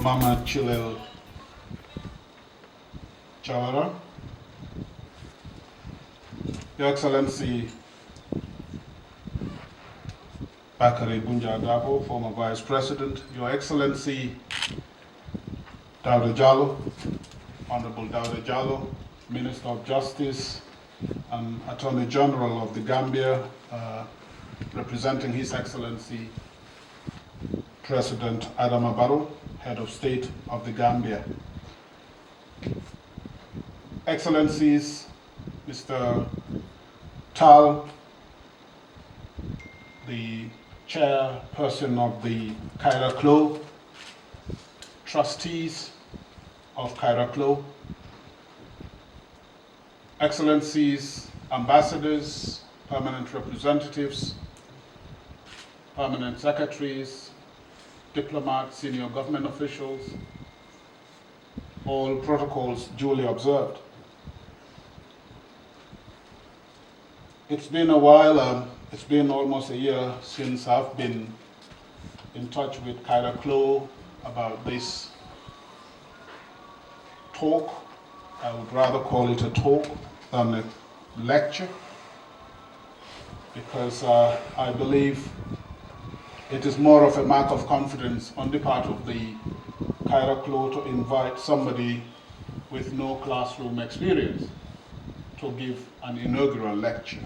Mama Chilel Jawara, Your Excellency Bakari Bunja Dabo, former Vice President, Your Excellency Dawda Jallo, Honorable Dawda Jallo, Minister of Justice and Attorney General of the Gambia, representing His Excellency President Adama Barrow, Head of State of the Gambia. Excellencies, Mr. Tal, the chairperson of the KaiaraCLO, trustees of KaiaraCLO, Excellencies, ambassadors, permanent representatives, permanent secretaries, diplomats, senior government officials, all protocols duly observed. It's been a while, it's been almost a year since I've been in touch with KaiaraCLO about this talk. I would rather call it a talk than a lecture, because I believe it is more of a mark of confidence on the part of the KaiaraCLO to invite somebody with no classroom experience to give an inaugural lecture.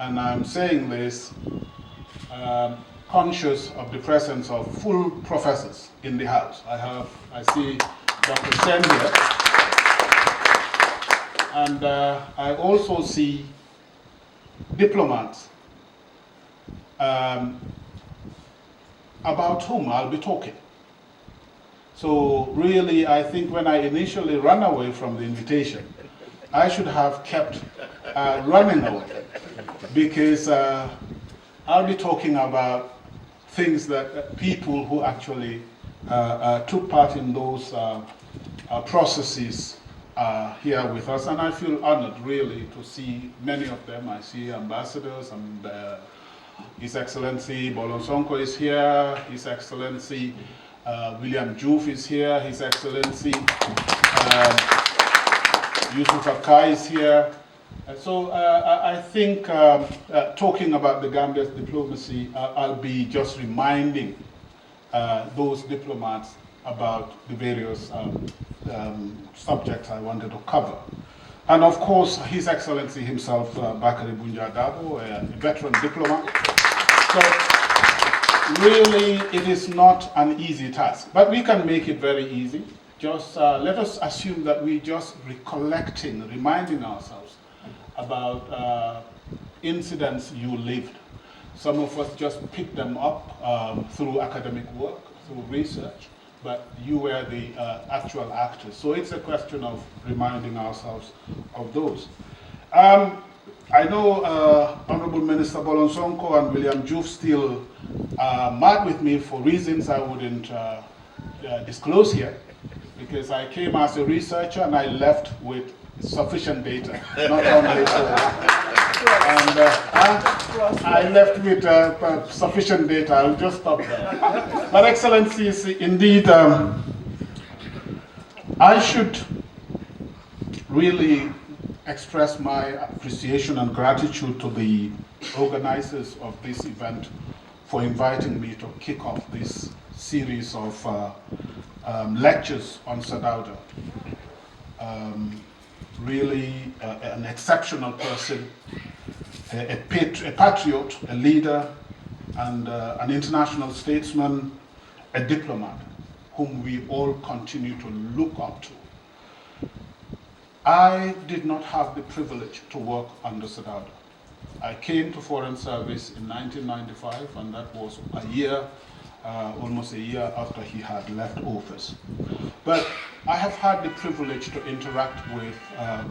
And I'm saying this conscious of the presence of full professors in the house. I see Dr. Sen here, and I also see diplomats about whom I'll be talking. So really, I think when I initially ran away from the invitation, I should have kept running away, because I'll be talking about things that people who actually took part in those processes are here with us, and I feel honored really to see many of them. I see ambassadors, and His Excellency Bolonsonko is here, His Excellency William Juf is here, His Excellency Yusuf Akai is here. So I think talking about the Gambia's diplomacy, I'll be just reminding those diplomats about the various subjects I wanted to cover. And of course, His Excellency himself, Bakari Bunja Dabo, a veteran diplomat. So really, it is not an easy task, but we can make it very easy. Just let us assume that we just recollecting, reminding ourselves about incidents you lived. Some of us just picked them up through academic work, through research, but you were the actual actors. So it's a question of reminding ourselves of those. I know Honorable Minister Bolonsonko and William Juf still mad with me for reasons I wouldn't disclose here, because I came as a researcher and I left with sufficient data, not only and I left with sufficient data. I'll just stop there. But Excellencies, indeed, I should really express my appreciation and gratitude to the organizers of this event for inviting me to kick off this series of lectures on Sir Dawda. Really an exceptional person, a patriot, a leader, and an international statesman, a diplomat, whom we all continue to look up to. I did not have the privilege to work under Sir Dawda. I came to Foreign Service in 1995, and that was a year, almost a year after he had left office. But I have had the privilege to interact with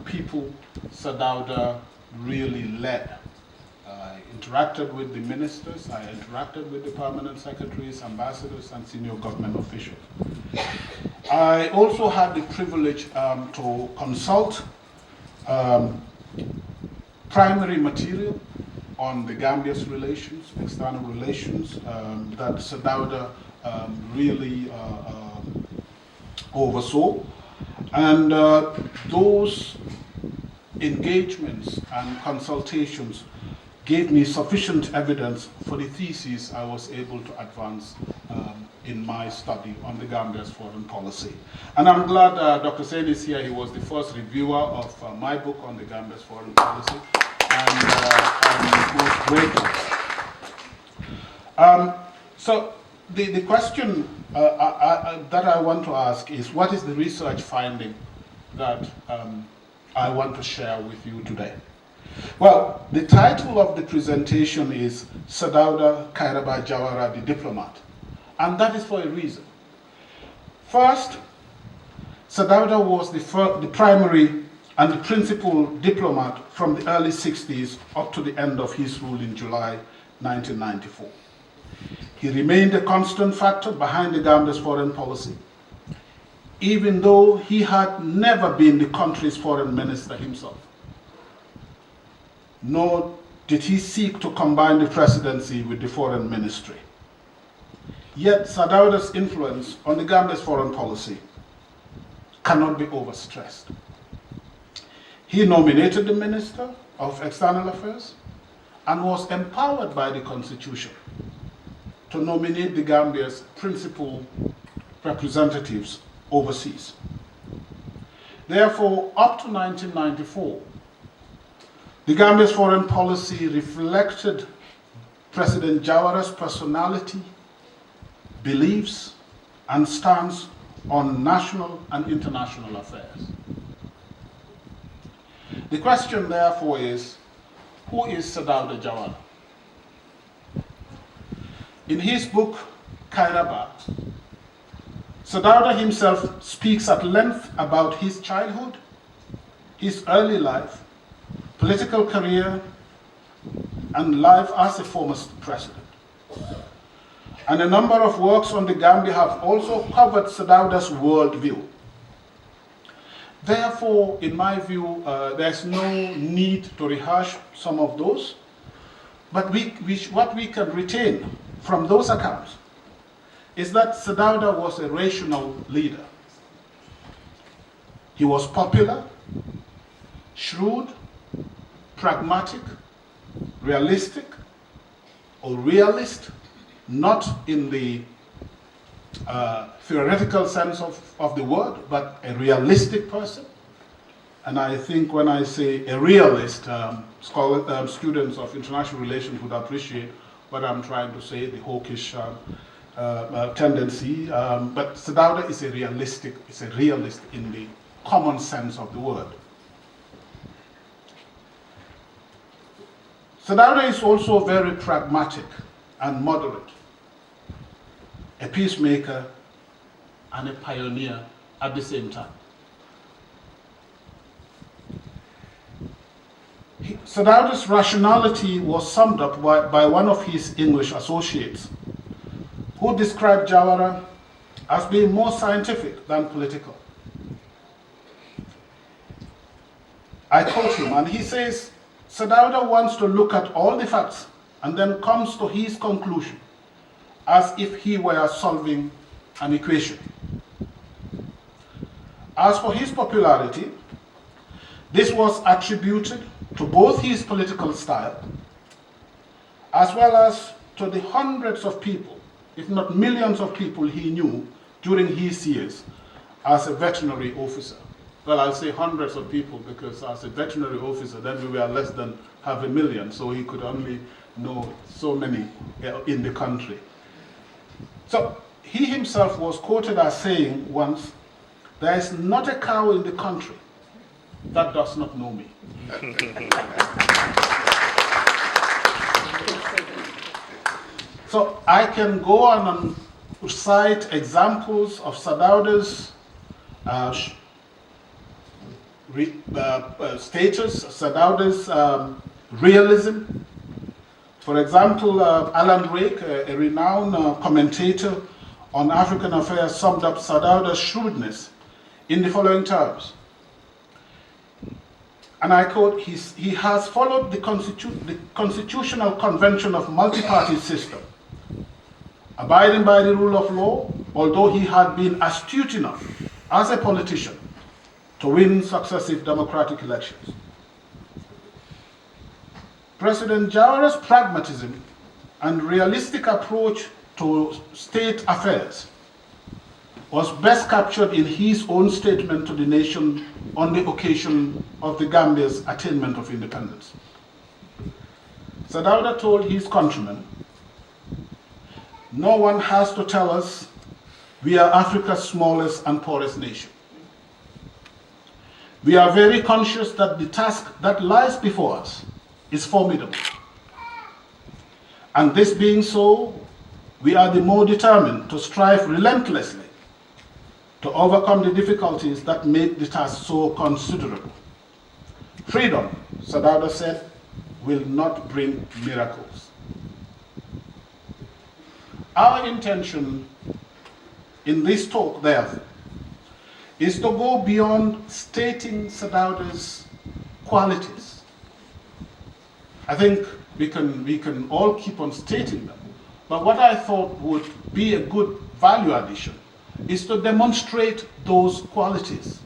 people Sir Dawda really led. I interacted with the ministers, I interacted with the permanent secretaries, ambassadors, and senior government officials. I also had the privilege to consult primary material on the Gambia's relations, external relations, that Sir Dawda really oversaw. And those engagements and consultations gave me sufficient evidence for the thesis I was able to advance in my study on the Gambia's foreign policy. And I'm glad Dr. Sen is here. He was the first reviewer of my book on the Gambia's foreign policy, and I'm most grateful. So the question that I want to ask is, what is the research finding that I want to share with you today? Well, the title of the presentation is Sir Dawda Kaiaraba Jawara, the Diplomat. And that is for a reason. First, Sir Dawda was the primary and the principal diplomat from the early 60s up to the end of his rule in July 1994. He remained a constant factor behind the Gambia's foreign policy, even though he had never been the country's foreign minister himself. Nor did he seek to combine the presidency with the foreign ministry. Yet Sir Dawda's influence on the Gambia's foreign policy cannot be overstressed. He nominated the Minister of External Affairs and was empowered by the Constitution to nominate the Gambia's principal representatives overseas. Therefore, up to 1994, the Gambia's foreign policy reflected President Jawara's personality, beliefs, and stance on national and international affairs. The question, therefore, is, who is Sir Dawda Jawara? In his book, Kairaba, Sir Dawda himself speaks at length about his childhood, his early life, political career, and life as a former president. And a number of works on the Gambia have also covered Sir Dawda's worldview. Therefore, in my view, there's no need to rehash some of those, but what we can retain from those accounts is that Sir Dawda was a rational leader. He was popular, shrewd, pragmatic, realistic, or realist, not in the theoretical sense of the word, but a realistic person. And I think when I say a realist, students of international relations would appreciate what I'm trying to say, the hawkish tendency. But Sir Dawda is a realist in the common sense of the word. Sir Dawda is also very pragmatic and moderate, a peacemaker and a pioneer at the same time. Sir Dawda's rationality was summed up by one of his English associates, who described Jawara as being more scientific than political. I quote him, and he says, Sir Dawda wants to look at all the facts and then comes to his conclusion as if he were solving an equation. As for his popularity, this was attributed to both his political style as well as to the hundreds of people, if not millions of people he knew during his years as a veterinary officer. Well, I'll say hundreds of people because as a veterinary officer, then we were less than 500,000, so he could only know so many in the country. So he himself was quoted as saying once, "There is not a cow in the country that does not know me." So I can go on and cite examples of Sir Dawda's status, Sir Dawda's realism. For example, Alan Wake, a renowned commentator on African affairs, summed up Sir Dawda's shrewdness in the following terms. And I quote, he has followed the constitutional convention of multi-party system abiding by the rule of law, although he had been astute enough as a politician to win successive democratic elections. President Jawara's pragmatism and realistic approach to state affairs was best captured in his own statement to the nation on the occasion of the Gambia's attainment of independence. Sir Dawda told his countrymen, "No one has to tell us we are Africa's smallest and poorest nation. We are very conscious that the task that lies before us is formidable. And this being so, we are the more determined to strive relentlessly to overcome the difficulties that make the task so considerable. Freedom," Sir Dawda said, "will not bring miracles." Our intention in this talk, therefore, is to go beyond stating Sir Dawda's qualities. I think we can all keep on stating them, but what I thought would be a good value addition is to demonstrate those qualities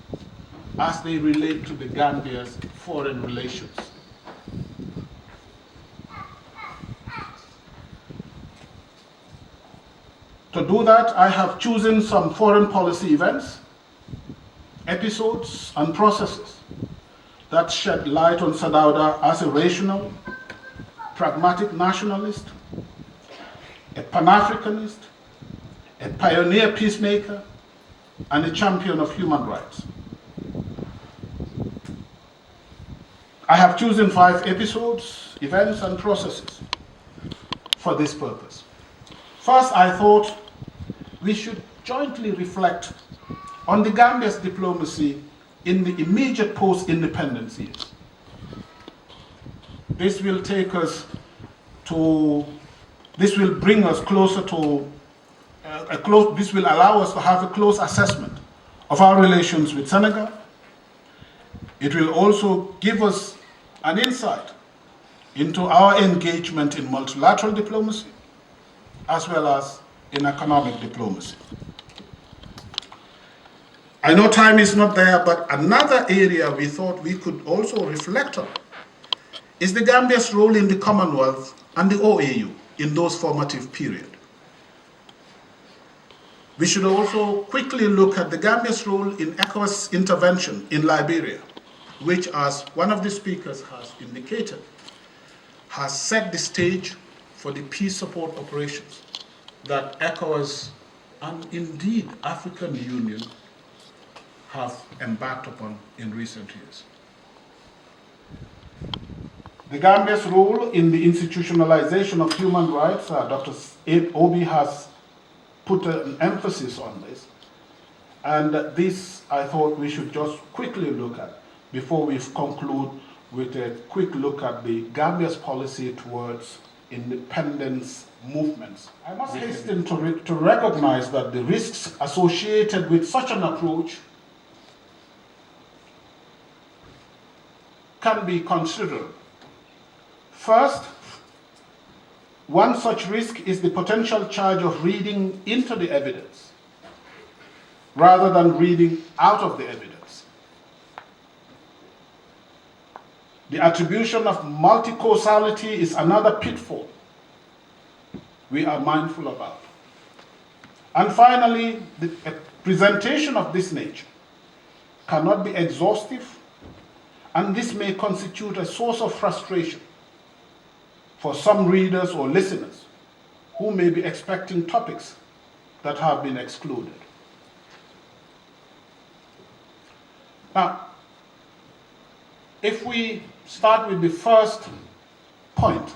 as they relate to the Gambia's foreign relations. To do that, I have chosen some foreign policy events, episodes, and processes that shed light on Sir Dawda as a rational, pragmatic nationalist, a Pan-Africanist, a pioneer peacemaker, and a champion of human rights. I have chosen 5 episodes, events, and processes for this purpose. First, I thought we should jointly reflect on the Gambia's diplomacy in the immediate post-independence years. This will bring us closer to this will allow us to have a close assessment of our relations with Senegal. It will also give us an insight into our engagement in multilateral diplomacy, as well as in economic diplomacy. I know time is not there, but another area we thought we could also reflect on is the Gambia's role in the Commonwealth and the OAU in those formative periods. We should also quickly look at the Gambia's role in ECOWAS intervention in Liberia, which, as one of the speakers has indicated, has set the stage for the peace support operations that ECOWAS and indeed African Union have embarked upon in recent years. The Gambia's role in the institutionalization of human rights, Dr. Obi has put an emphasis on this, and this I thought we should just quickly look at before we conclude with a quick look at the Gambia's policy towards independence movements. I must hasten to recognize that the risks associated with such an approach can be considerable. First, one such risk is the potential charge of reading into the evidence rather than reading out of the evidence. The attribution of multi-causality is another pitfall we are mindful about. And finally, a presentation of this nature cannot be exhaustive, and this may constitute a source of frustration for some readers or listeners who may be expecting topics that have been excluded. Now, if we start with the first point,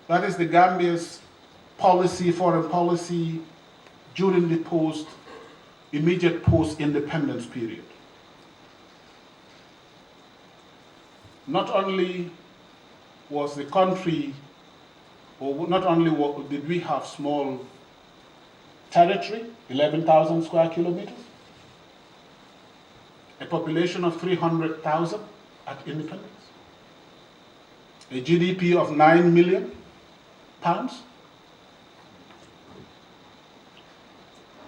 that is the Gambia's policy, foreign policy during the immediate post-independence period. Not only was the country, or not only did we have small territory, 11,000 square kilometers, a population of 300,000 at independence, a GDP of £9 million,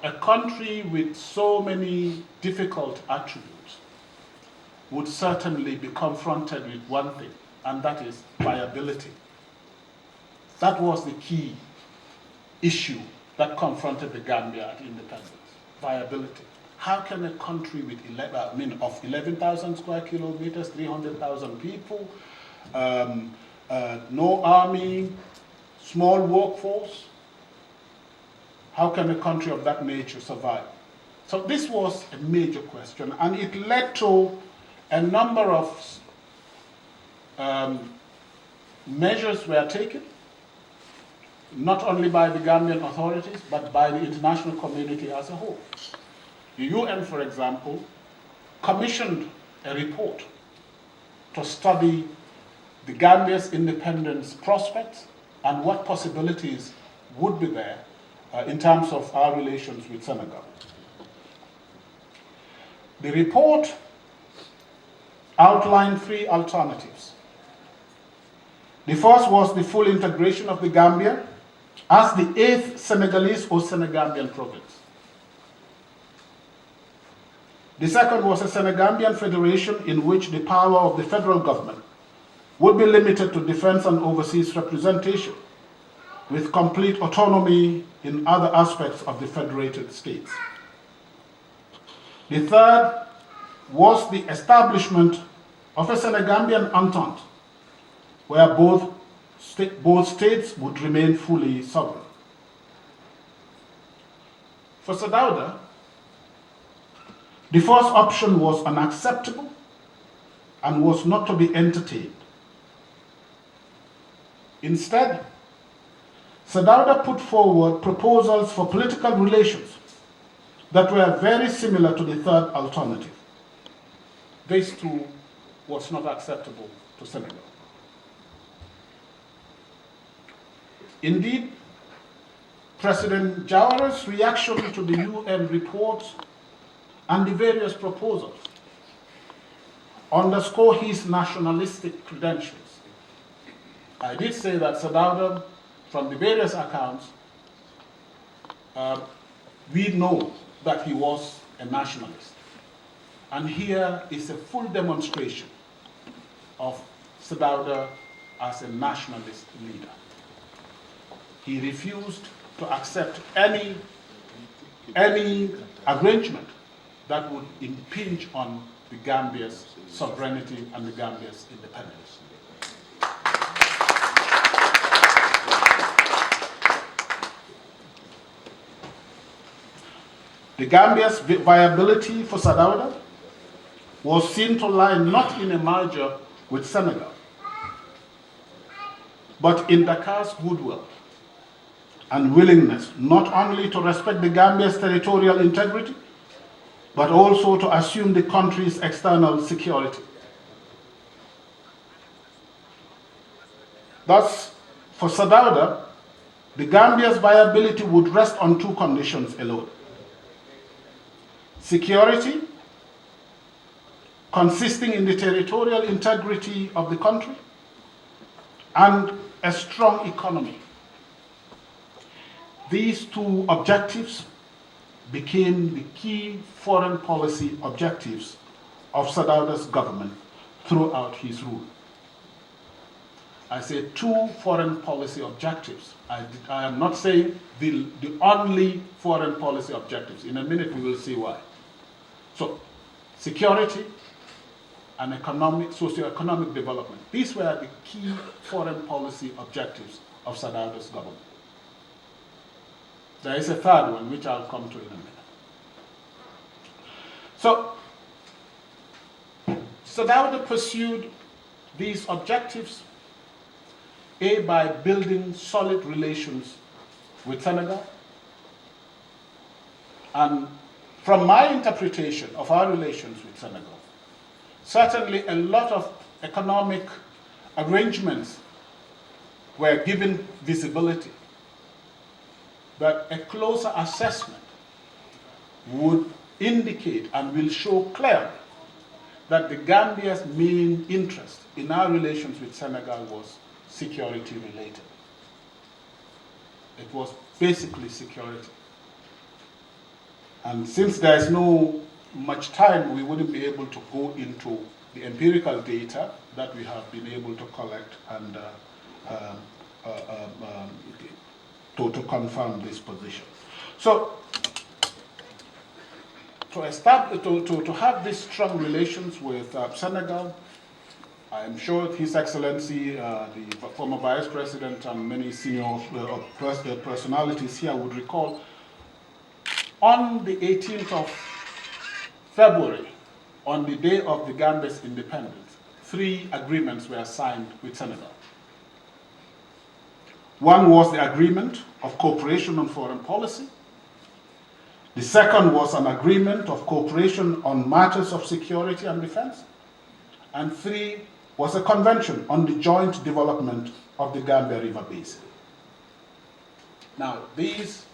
a country with so many difficult attributes would certainly be confronted with one thing, and that is viability. That was the key issue that confronted the Gambia at independence, viability. How can a country with 11,000 square kilometers, 300,000 people, no army, small workforce, how can a country of that nature survive? So this was a major question, and it led to a number of measures were taken, not only by the Gambian authorities, but by the international community as a whole. The UN, for example, commissioned a report to study the Gambia's independence prospects and what possibilities would be there in terms of our relations with Senegal. The report outlined three alternatives. The first was the full integration of the Gambia as the 8th Senegalese or Senegambian province. The second was a Senegambian federation in which the power of the federal government would be limited to defense and overseas representation, with complete autonomy in other aspects of the federated states. The third was the establishment of a Senegambian entente, where both states would remain fully sovereign. For Sir Dawda, the first option was unacceptable and was not to be entertained. Instead, Sir Dawda put forward proposals for political relations that were very similar to the third alternative. This too was not acceptable to Senegal. Indeed, President Jawara's reaction to the UN reports and the various proposals underscore his nationalistic credentials. I did say that Sir Dawda, from the various accounts, we know that he was a nationalist. And here is a full demonstration of Sir Dawda as a nationalist leader. He refused to accept any arrangement that would impinge on the Gambia's sovereignty and the Gambia's independence. The Gambia's viability for Sir Dawda was seen to lie not in a merger with Senegal, but in Dakar's goodwill and willingness not only to respect the Gambia's territorial integrity, but also to assume the country's external security. Thus, for Sir Dawda, the Gambia's viability would rest on two conditions alone: security, consisting in the territorial integrity of the country, and a strong economy. These two objectives became the key foreign policy objectives of Sir Dawda's government throughout his rule. I say two foreign policy objectives. I am not saying the only foreign policy objectives. In a minute we will see why. So, security and socio-economic development. These were the key foreign policy objectives of Sir Dawda's government. There is a third one, which I'll come to in a minute. So, Sir Dawda pursued these objectives, A, by building solid relations with Senegal, and from my interpretation of our relations with Senegal, certainly a lot of economic arrangements were given visibility, but a closer assessment would indicate and will show clearly that the Gambia's main interest in our relations with Senegal was security related. It was basically security. And since there is no much time, we wouldn't be able to go into the empirical data that we have been able to collect and to confirm this position. So, to have these strong relations with Senegal, I am sure His Excellency, the former Vice President, and many senior personalities here would recall, on the 18th of February, on the day of the Gambia's independence, 3 agreements were signed with Senegal. One was the agreement of cooperation on foreign policy. The second was an agreement of cooperation on matters of security and defense. And 3 was a convention on the joint development of the Gambia River Basin. Now, these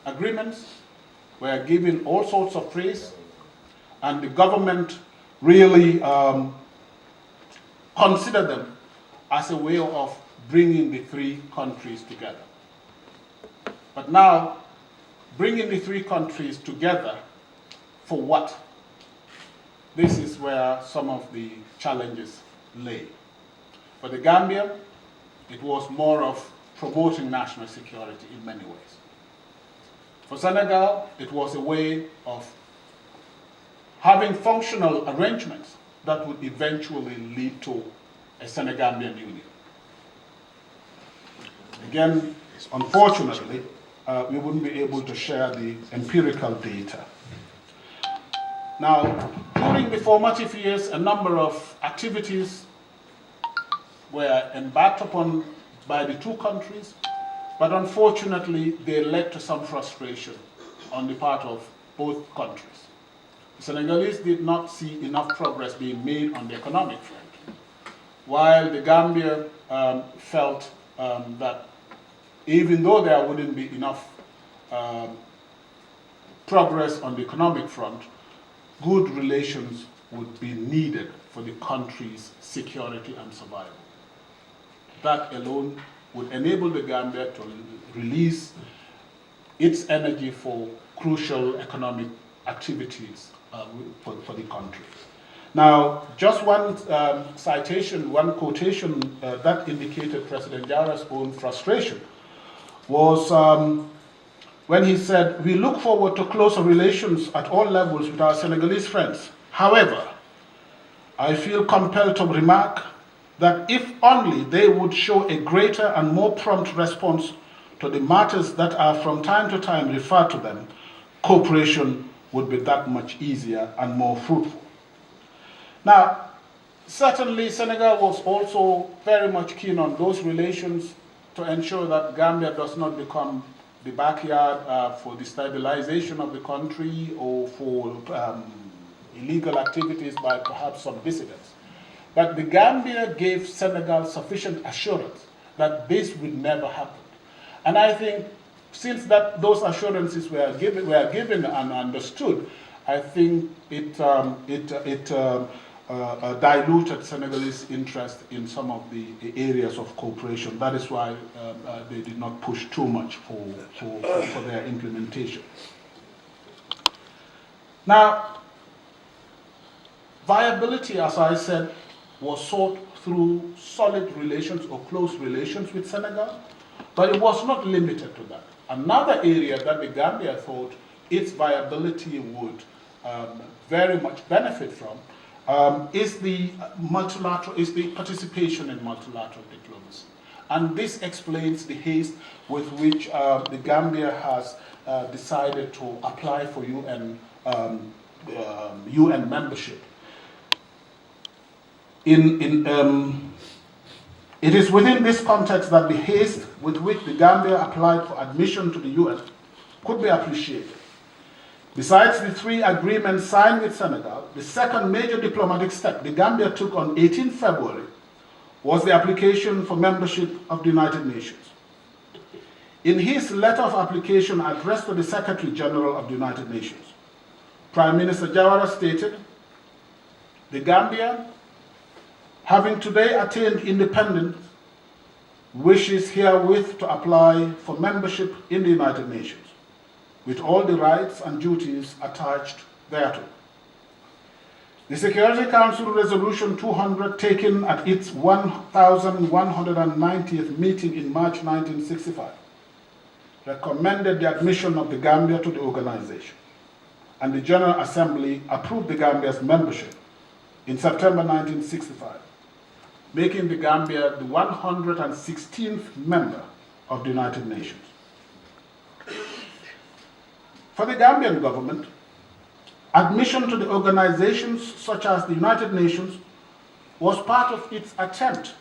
agreements were given all sorts of praise, and the government really considered them as a way of bringing the 3 countries together. But now, bringing the 3 countries together for what? This is where some of the challenges lay. For the Gambia, it was more of promoting national security in many ways. For Senegal, it was a way of having functional arrangements that would eventually lead to a Senegambian union. Again, unfortunately, we wouldn't be able to share the empirical data. Now, during the formative years, a number of activities were embarked upon by the 2 countries, but unfortunately, they led to some frustration on the part of both countries. The Senegalese did not see enough progress being made on the economic front, while the Gambia felt that even though there wouldn't be enough progress on the economic front, good relations would be needed for the country's security and survival. That alone would enable the Gambia to release its energy for crucial economic activities for the country. Now, just one citation, one quotation that indicated President Jawara's own frustration was when he said, "We look forward to closer relations at all levels with our Senegalese friends. However, I feel compelled to remark that if only they would show a greater and more prompt response to the matters that are from time to time referred to them, cooperation would be that much easier and more fruitful." Now, certainly Senegal was also very much keen on those relations to ensure that Gambia does not become the backyard for the stabilization of the country or for illegal activities by perhaps some dissidents. But the Gambia gave Senegal sufficient assurance that this would never happen. And I think since those assurances were given and understood, I think it diluted Senegalese interest in some of the areas of cooperation. That is why they did not push too much for their implementation. Now, viability, as I said, was sought through solid relations or close relations with Senegal, but it was not limited to that. Another area that the Gambia thought its viability would very much benefit from is the participation in multilateral diplomacy. And this explains the haste with which the Gambia has decided to apply for UN membership. It is within this context that the haste with which the Gambia applied for admission to the UN could be appreciated. Besides the 3 agreements signed with Senegal, the second major diplomatic step the Gambia took on 18 February was the application for membership of the United Nations. In his letter of application addressed to the Secretary General of the United Nations, Prime Minister Jawara stated, "The Gambia, having today attained independence, wishes herewith to apply for membership in the United Nations. with all the rights and duties attached thereto. The Security Council Resolution 200, taken at its 1190th meeting in March 1965, recommended the admission of the Gambia to the organization, and the General Assembly approved the Gambia's membership in September 1965, making the Gambia the 116th member of the United Nations. For the Gambian government, admission to the organizations such as the United Nations was part of its attempt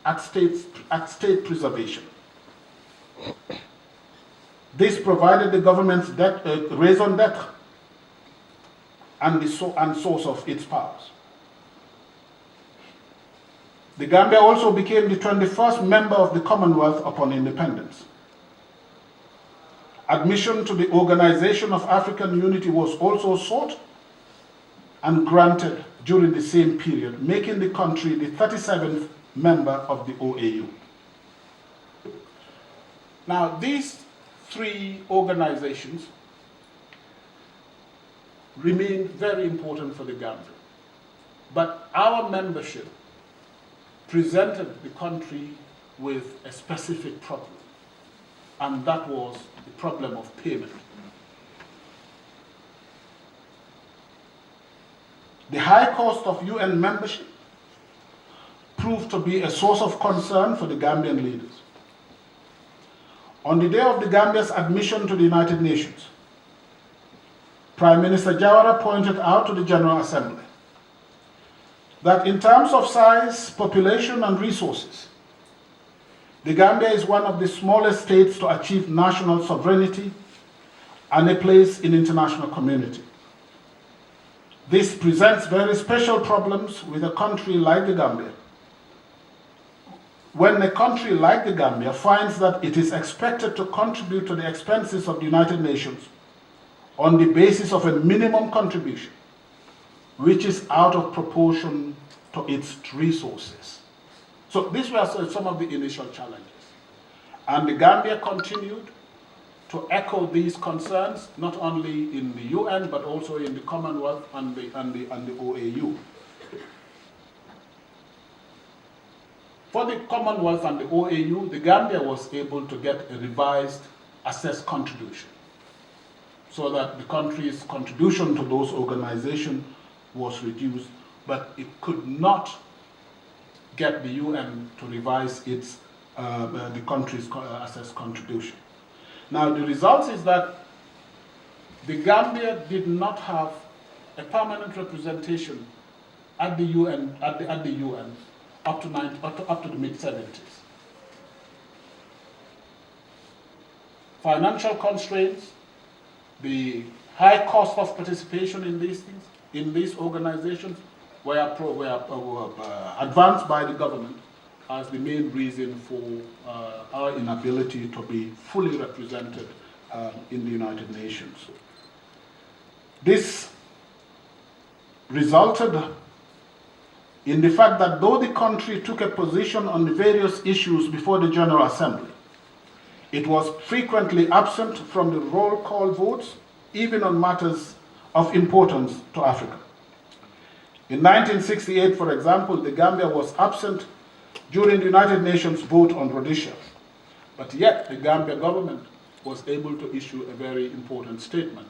at state preservation. This provided the government's raison d'etre and source of its powers. The Gambia also became the 21st member of the Commonwealth upon independence. Admission to the Organization of African Unity was also sought and granted during the same period, making the country the 37th member of the OAU. Now, these three organizations remain very important for the Gambia, but our membership presented the country with a specific problem, and that was the problem of payment. The high cost of UN membership proved to be a source of concern for the Gambian leaders. On the day of the Gambia's admission to the United Nations, Prime Minister Jawara pointed out to the General Assembly that in terms of size, population, and resources, the Gambia is one of the smallest states to achieve national sovereignty and a place in international community. This presents very special problems with a country like the Gambia. When a country like the Gambia finds that it is expected to contribute to the expenses of the United Nations on the basis of a minimum contribution, which is out of proportion to its resources. So these were some of the initial challenges. And the Gambia continued to echo these concerns, not only in the UN, but also in the Commonwealth and the OAU. For the Commonwealth and the OAU, the Gambia was able to get a revised assessed contribution, so that the country's contribution to those organizations was reduced, but it could not get the UN to revise its the country's assessed contribution. Now, the result is that the Gambia did not have a permanent representation at the UN up to the mid-70s. Financial constraints, the high cost of participation in these things, in these organizations, were advanced by the government as the main reason for our inability to be fully represented in the United Nations. This resulted in the fact that though the country took a position on the various issues before the General Assembly, it was frequently absent from the roll call votes, even on matters of importance to Africa. In 1968, for example, the Gambia was absent during the United Nations vote on Rhodesia, but yet the Gambia government was able to issue a very important statement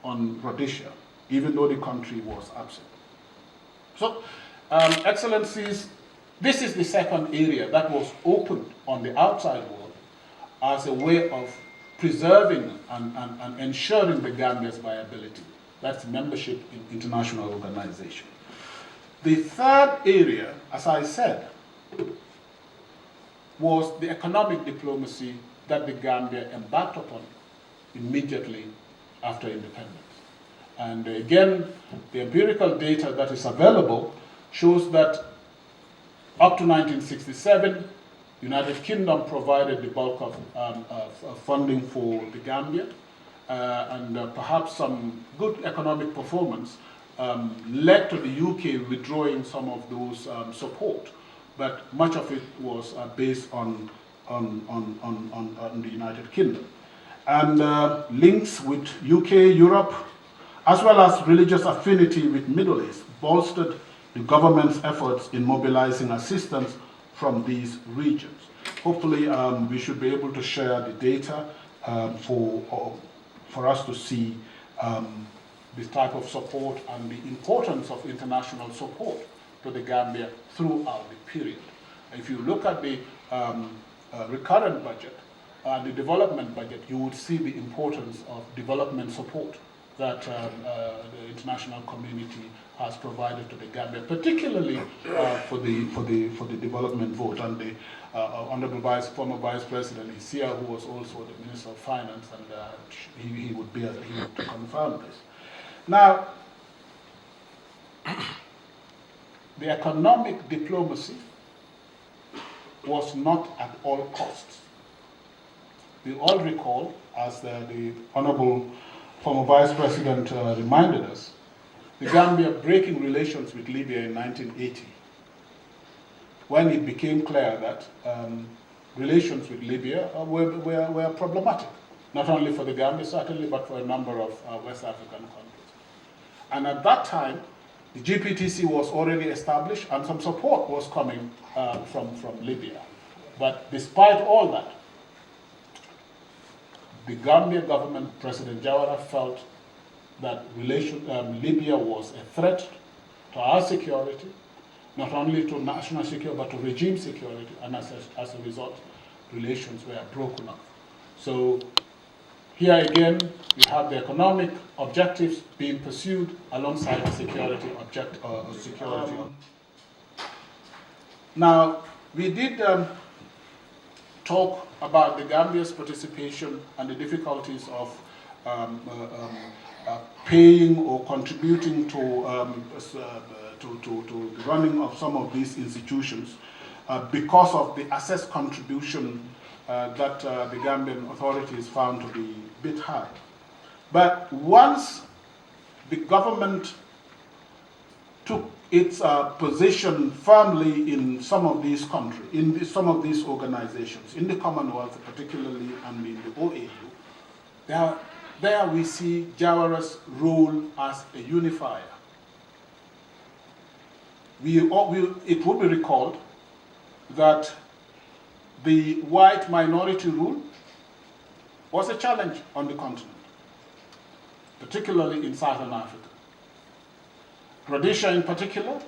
on Rhodesia, even though the country was absent. So, Excellencies, this is the second area that was opened on the outside world as a way of preserving and ensuring the Gambia's viability. That's membership in international organizations. The third area, as I said, was the economic diplomacy that the Gambia embarked upon immediately after independence. And again, the empirical data that is available shows that up to 1967, the United Kingdom provided the bulk of funding for the Gambia, and perhaps some good economic performance led to the UK withdrawing some of those support, but much of it was based on the United Kingdom. and links with UK, Europe, as well as religious affinity with Middle East, bolstered the government's efforts in mobilizing assistance from these regions. Hopefully, we should be able to share the data for us to see this type of support and the importance of international support to the Gambia throughout the period. If you look at the recurrent budget, the development budget, you would see the importance of development support that the international community has provided to the Gambia, particularly for the development vote. And the Honorable former Vice President is here, who was also the Minister of Finance, and he would confirm this. Now, the economic diplomacy was not at all costs. We all recall, as the Honorable former Vice President reminded us, the Gambia breaking relations with Libya in 1980, when it became clear that relations with Libya were problematic, not only for the Gambia certainly, but for a number of West African countries. And at that time, the GPTC was already established and some support was coming from Libya. But despite all that, the Gambia government, President Jawara, felt that Libya was a threat to our security, not only to national security, but to regime security, and as a result, relations were broken up. So here again, we have the economic objectives being pursued alongside the security objective. Now, we did talk about the Gambia's participation and the difficulties of paying or contributing to the running of some of these institutions because of the assessed contribution that the Gambian authorities found to be a bit high. But once the government took its position firmly in some of these countries, in some of these organizations, in the Commonwealth particularly, and in the OAU, there we see Jawara's role as a unifier. It would be recalled that the white minority rule was a challenge on the continent, particularly in Southern Africa. Rhodesia in particular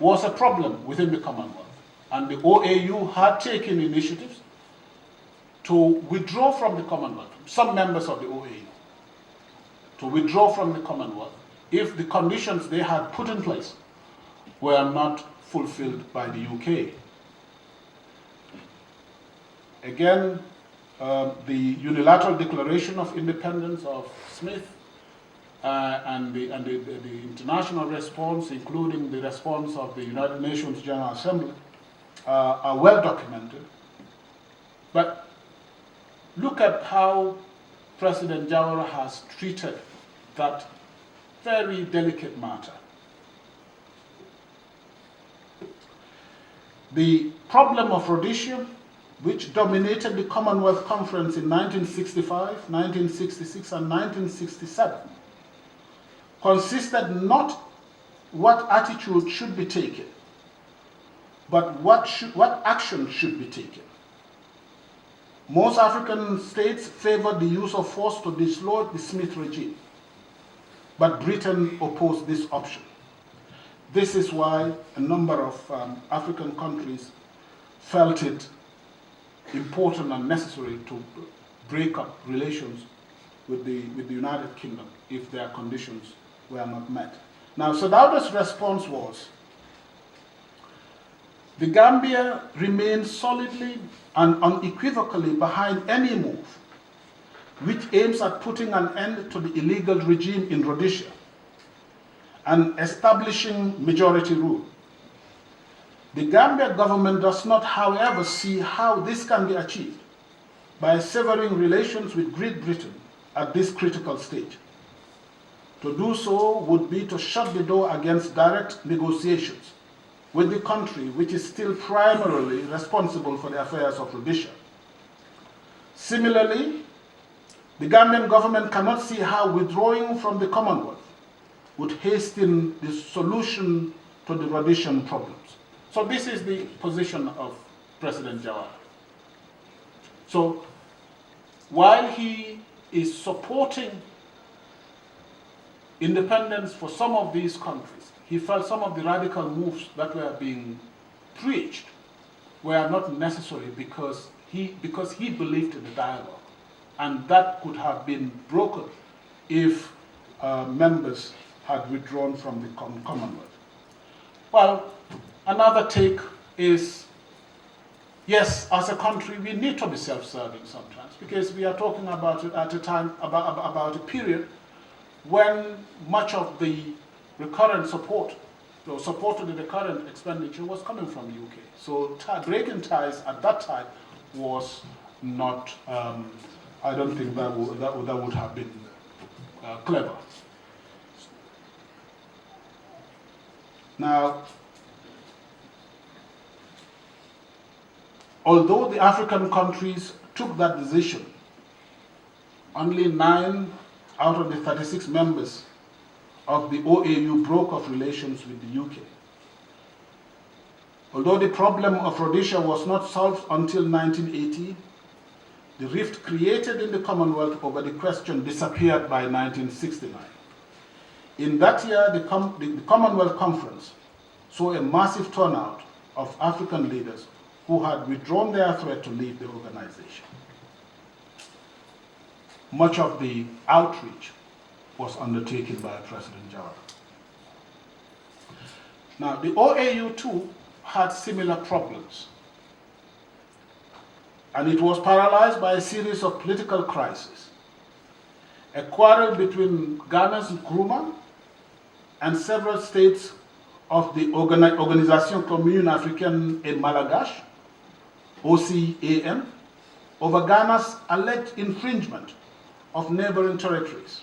was a problem within the Commonwealth, and the OAU had taken initiatives to withdraw from the Commonwealth, some members of the OAU, to withdraw from the Commonwealth if the conditions they had put in place were not fulfilled by the UK. Again, the unilateral declaration of independence of Smith and the international response, including the response of the United Nations General Assembly, are well documented. But look at how President Jawara has treated that very delicate matter. The problem of Rhodesia, which dominated the Commonwealth Conference in 1965, 1966, and 1967, consisted not what attitude should be taken, but what action should be taken. Most African states favored the use of force to dislodge the Smith regime, but Britain opposed this option. This is why a number of African countries felt it important and necessary to break up relations with the United Kingdom if their conditions were not met. Now, Sir Dawda's response was, the Gambia remains solidly and unequivocally behind any move which aims at putting an end to the illegal regime in Rhodesia and establishing majority rule. The Gambia government does not, however, see how this can be achieved by severing relations with Great Britain at this critical stage. To do so would be to shut the door against direct negotiations with the country which is still primarily responsible for the affairs of Rhodesia. Similarly, The Gambian government cannot see how withdrawing from the Commonwealth would hasten the solution to the Rhodesian problems. So this is the position of President Jawara. So while he is supporting independence for some of these countries, he felt some of the radical moves that were being preached were not necessary because he believed in the dialogue. And that could have been broken if members had withdrawn from the Commonwealth. Well, another take is, yes, as a country, we need to be self-serving sometimes because we are talking about it at a time, about a period when much of the recurrent support, or support to the recurrent expenditure was coming from the UK. So breaking ties at that time was not, I don't think that would have been clever. Now, although the African countries took that decision, only 9 out of the 36 members of the OAU broke off relations with the UK. Although the problem of Rhodesia was not solved until 1980, the rift created in the Commonwealth over the question disappeared by 1969. In that year, the Commonwealth Conference saw a massive turnout of African leaders who had withdrawn their threat to leave the organization. Much of the outreach was undertaken by President Jawara. Now, the OAU too had similar problems, and it was paralyzed by a series of political crises. A quarrel between Ghana's Nkrumah and several states of the Organisation Commune Africaine et Malgache, OCAM, over Ghana's alleged infringement of neighboring territories.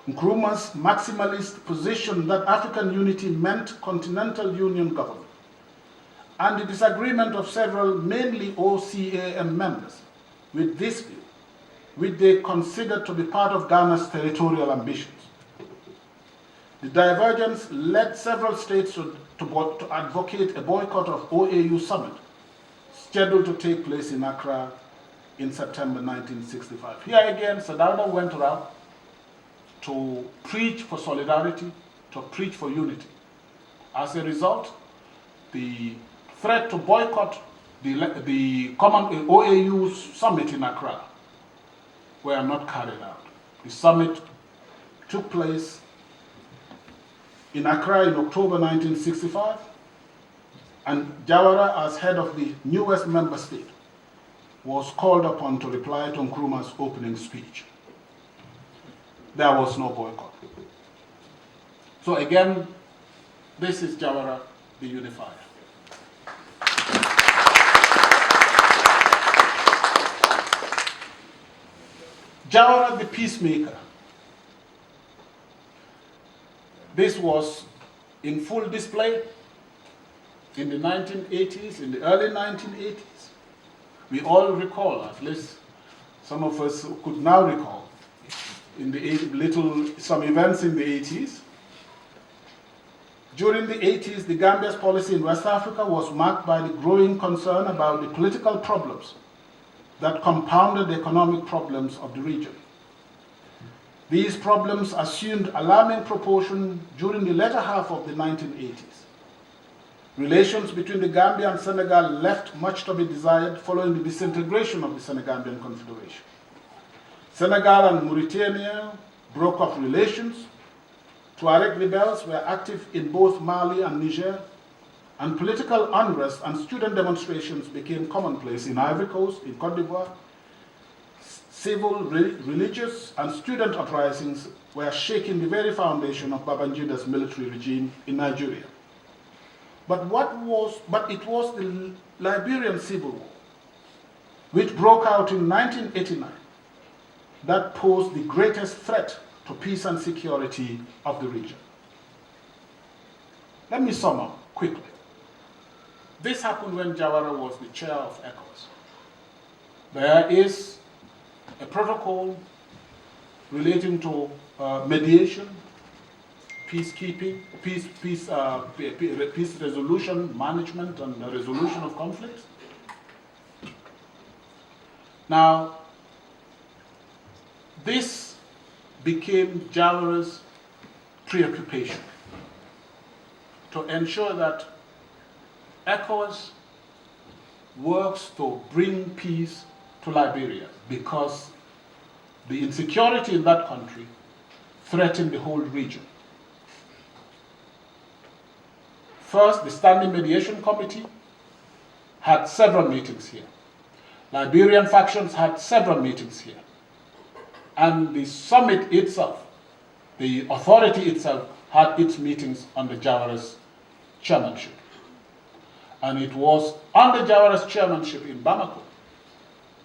Nkrumah's maximalist position that African unity meant continental union government, and the disagreement of several mainly OCAM members with this view, which they considered to be part of Ghana's territorial ambitions. The divergence led several states to advocate a boycott of OAU summit, scheduled to take place in Accra in September 1965. Here again, Sir Dawda went around to preach for solidarity, to preach for unity. As a result, the threat to boycott the common OAU summit in Accra were not carried out. The summit took place in Accra in October 1965, and Jawara, as head of the newest member state, was called upon to reply to Nkrumah's opening speech. There was no boycott. So again, this is Jawara, the unifier. Jawara, the peacemaker. This was in full display in the 1980s, in the early 1980s. We all recall, at least some of us could now recall, in the some events in the 80s. During the 80s, the Gambia's policy in West Africa was marked by the growing concern about the political problems that compounded the economic problems of the region. These problems assumed alarming proportion during the latter half of the 1980s. Relations between the Gambia and Senegal left much to be desired following the disintegration of the Senegambian Confederation. Senegal and Mauritania broke off relations. Tuareg rebels were active in both Mali and Niger, and political unrest and student demonstrations became commonplace in Ivory Coast, in Cote d'Ivoire. Civil, religious, and student uprisings were shaking the very foundation of Babangida's military regime in Nigeria. But it was the Liberian Civil War, which broke out in 1989, that posed the greatest threat to peace and security of the region. Let me sum up quickly. This happened when Jawara was the chair of ECOWAS. There is a protocol relating to mediation, peacekeeping, peace resolution, management, and the resolution of conflicts. Now, this became Jawara's preoccupation, to ensure that ECOWAS works to bring peace to Liberia, because the insecurity in that country threatened the whole region. First, the Standing Mediation Committee had several meetings here. Liberian factions had several meetings here. And the summit itself, the authority itself, had its meetings under Jawara's chairmanship. And it was under Jawara's chairmanship in Bamako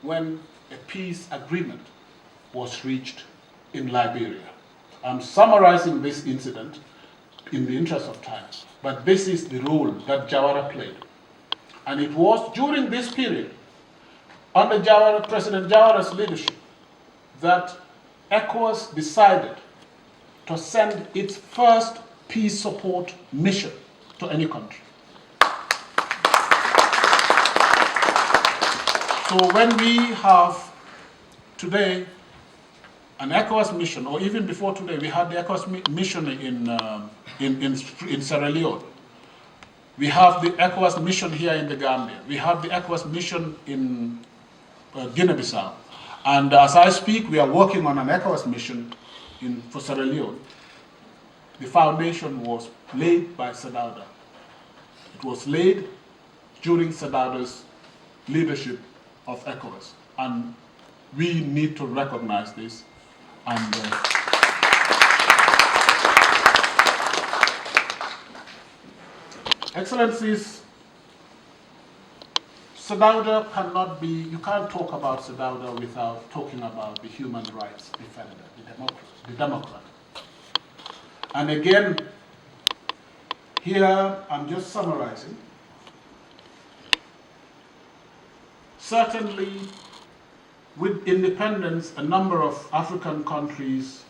when a peace agreement was reached in Liberia. I'm summarizing this incident in the interest of time, but this is the role that Jawara played. And it was during this period, under President Jawara's leadership, that ECOWAS decided to send its first peace support mission to any country. So when we have today an ECOWAS mission, or even before today, we had the ECOWAS mission in Sierra Leone. We have the ECOWAS mission here in the Gambia. We have the ECOWAS mission in Guinea-Bissau. And as I speak, we are working on an ECOWAS mission for Sierra Leone. The foundation was laid by Sir Dawda. It was laid during Sir Dawda's leadership of ECOWAS. And we need to recognize this. And Excellencies, Sir Dawda cannot be, you can't talk about Sir Dawda without talking about the human rights defender, the Democrat. And again, here I'm just summarizing. Certainly, with independence, a number of African countries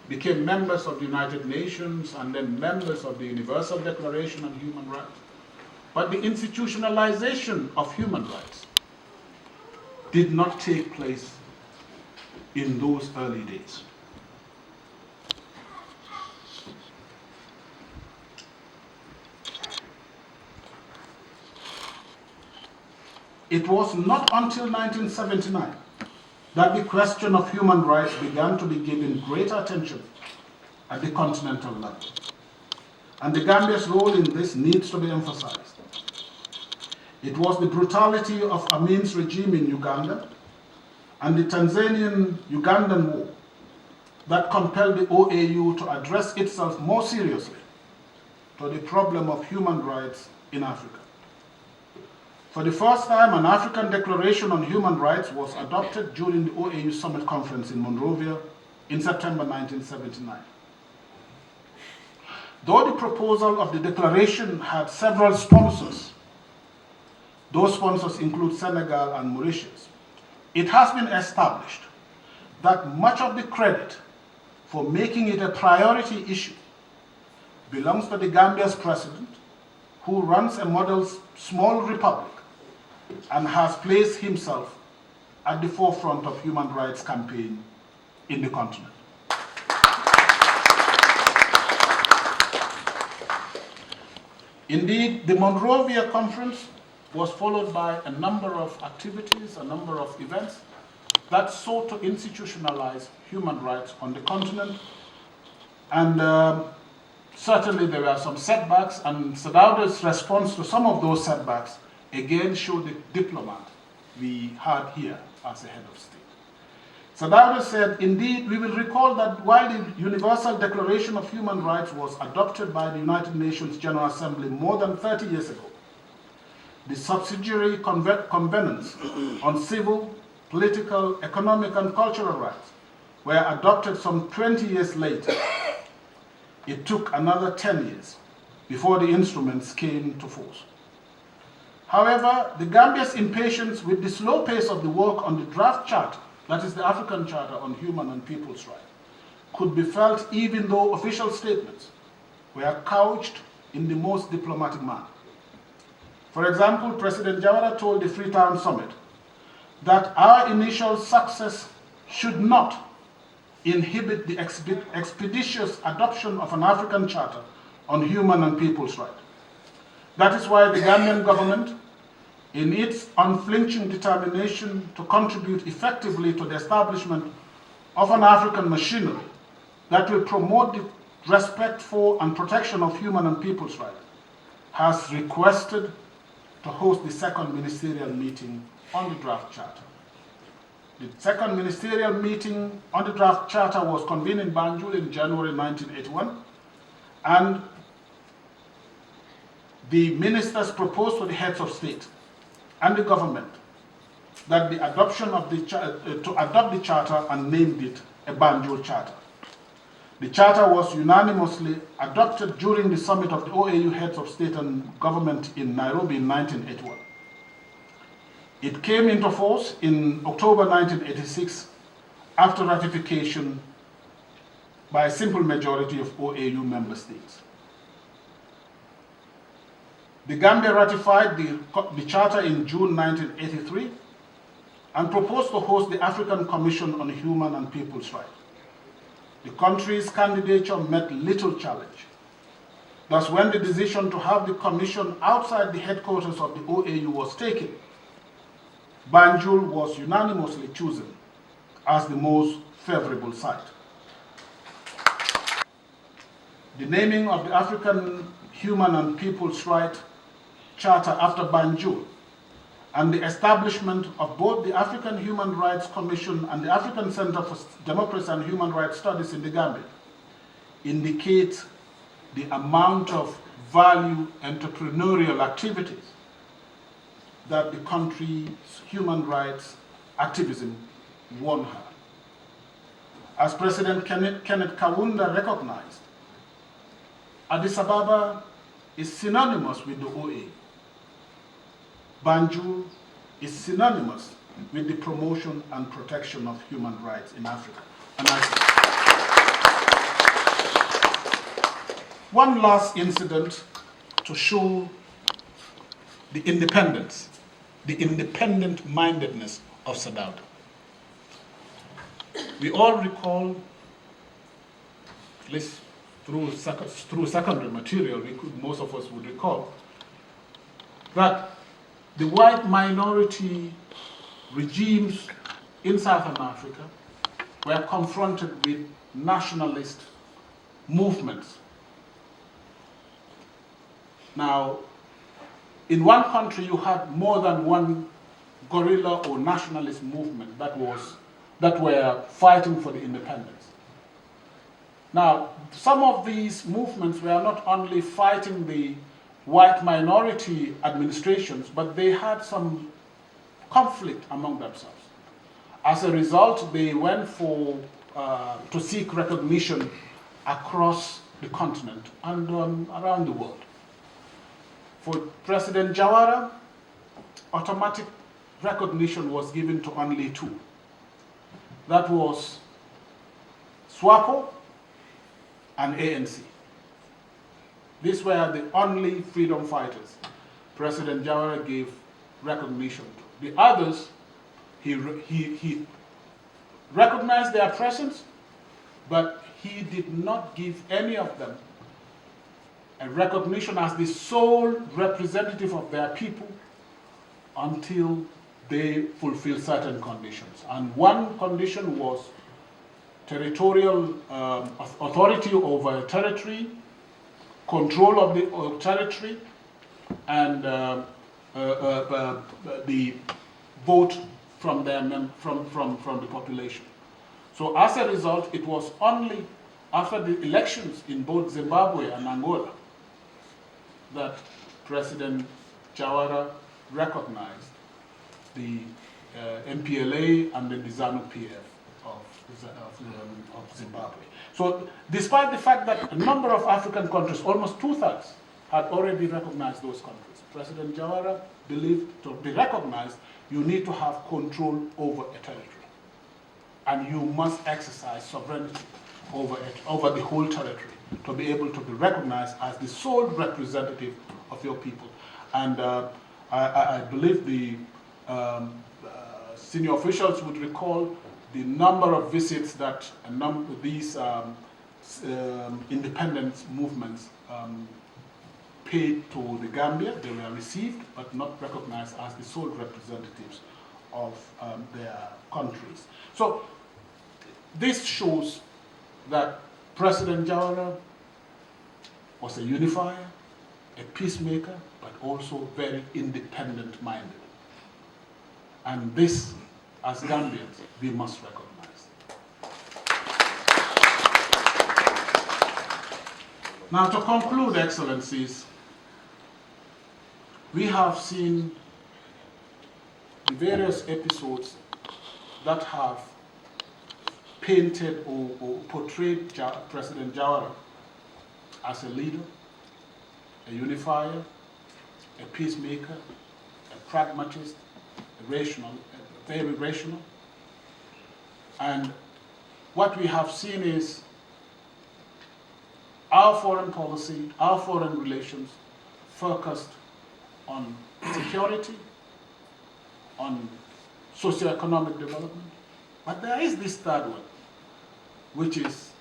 became members of the United Nations and then members of the Universal Declaration on Human Rights. But the institutionalization of human rights did not take place in those early days. It was not until 1979 that the question of human rights began to be given greater attention at the continental level. And the Gambia's role in this needs to be emphasized. It was the brutality of Amin's regime in Uganda and the Tanzanian-Ugandan war that compelled the OAU to address itself more seriously to the problem of human rights in Africa. For the first time, an African Declaration on Human Rights was adopted during the OAU Summit Conference in Monrovia in September 1979. Though the proposal of the declaration had several sponsors, those sponsors include Senegal and Mauritius, it has been established that much of the credit for making it a priority issue belongs to the Gambia's president, who runs a model small republic and has placed himself at the forefront of human rights campaign in the continent. Indeed, the Monrovia Conference was followed by a number of activities, a number of events that sought to institutionalize human rights on the continent. And certainly there were some setbacks, and Sir Dawda's response to some of those setbacks again showed the diplomat we had here as a head of state. Sir Dawda said, indeed, we will recall that while the Universal Declaration of Human Rights was adopted by the United Nations General Assembly more than 30 years ago, the subsidiary conventions on civil, political, economic, and cultural rights were adopted some 20 years later. It took another 10 years before the instruments came to force. However, the Gambia's impatience with the slow pace of the work on the draft chart that is the African Charter on Human and People's Rights, could be felt even though official statements were couched in the most diplomatic manner. For example, President Jawara told the Freetown Summit that our initial success should not inhibit the expeditious adoption of an African Charter on Human and People's Rights. That is why the Gambian government, in its unflinching determination to contribute effectively to the establishment of an African machinery that will promote the respect for and protection of human and people's rights, has requested to host the second ministerial meeting on the draft charter. The second ministerial meeting on the draft charter was convened in Banjul in January 1981, and the ministers proposed to the heads of state and the government that the adoption of to adopt the charter and named it a Banjul Charter. The charter was unanimously adopted during the summit of the OAU heads of state and government in Nairobi in 1981. It came into force in October 1986 after ratification by a simple majority of OAU member states. The Gambia ratified the charter in June 1983 and proposed to host the African Commission on Human and People's Rights. The country's candidature met little challenge. Thus, when the decision to have the commission outside the headquarters of the OAU was taken, Banjul was unanimously chosen as the most favorable site. The naming of the African Human and People's Rights Charter after Banjul and the establishment of both the African Human Rights Commission and the African Center for Democracy and Human Rights Studies in the Gambia indicate the amount of value entrepreneurial activities that the country's human rights activism won her. As President Kenneth Kaunda recognized, Addis Ababa is synonymous with the OA. Banjul is synonymous with the promotion and protection of human rights in Africa. And one last incident to show the independence, the independent-mindedness of Sir Dawda. We all recall, at least through secondary material, most of us would recall, that the white minority regimes in Southern Africa were confronted with nationalist movements. Now, in one country you had more than one guerrilla or nationalist movement that were fighting for the independence. Now, some of these movements were not only fighting the white minority administrations, but they had some conflict among themselves. As a result, they went to seek recognition across the continent and around the world. For President Jawara, automatic recognition was given to only two. That was SWAPO and ANC. These were the only freedom fighters President Jawara gave recognition to. The others, he recognized their presence, but he did not give any of them a recognition as the sole representative of their people until they fulfill certain conditions. And one condition was territorial authority over territory, control of the territory, and the vote from the population. So as a result, it was only after the elections in both Zimbabwe and Angola that President Jawara recognized the MPLA and the ZANU-PF of Zimbabwe. So despite the fact that a number of African countries, almost 2/3, had already recognized those countries, President Jawara believed to be recognized, you need to have control over a territory. and you must exercise sovereignty over it, over the whole territory, to be able to be recognized as the sole representative of your people. And I believe the senior officials would recall the number of visits that these independence movements paid to the Gambia. They were received but not recognized as the sole representatives of their countries. So this shows that President Jawara was a unifier, a peacemaker, but also very independent-minded. And this, as Gambians, we must recognize. Now, to conclude, Excellencies, we have seen the various episodes that have painted or portrayed President Jawara as a leader, a unifier, a peacemaker, a pragmatist, very rational. And what we have seen is our foreign policy, our foreign relations focused on security, on socioeconomic development. But there is this third one, which is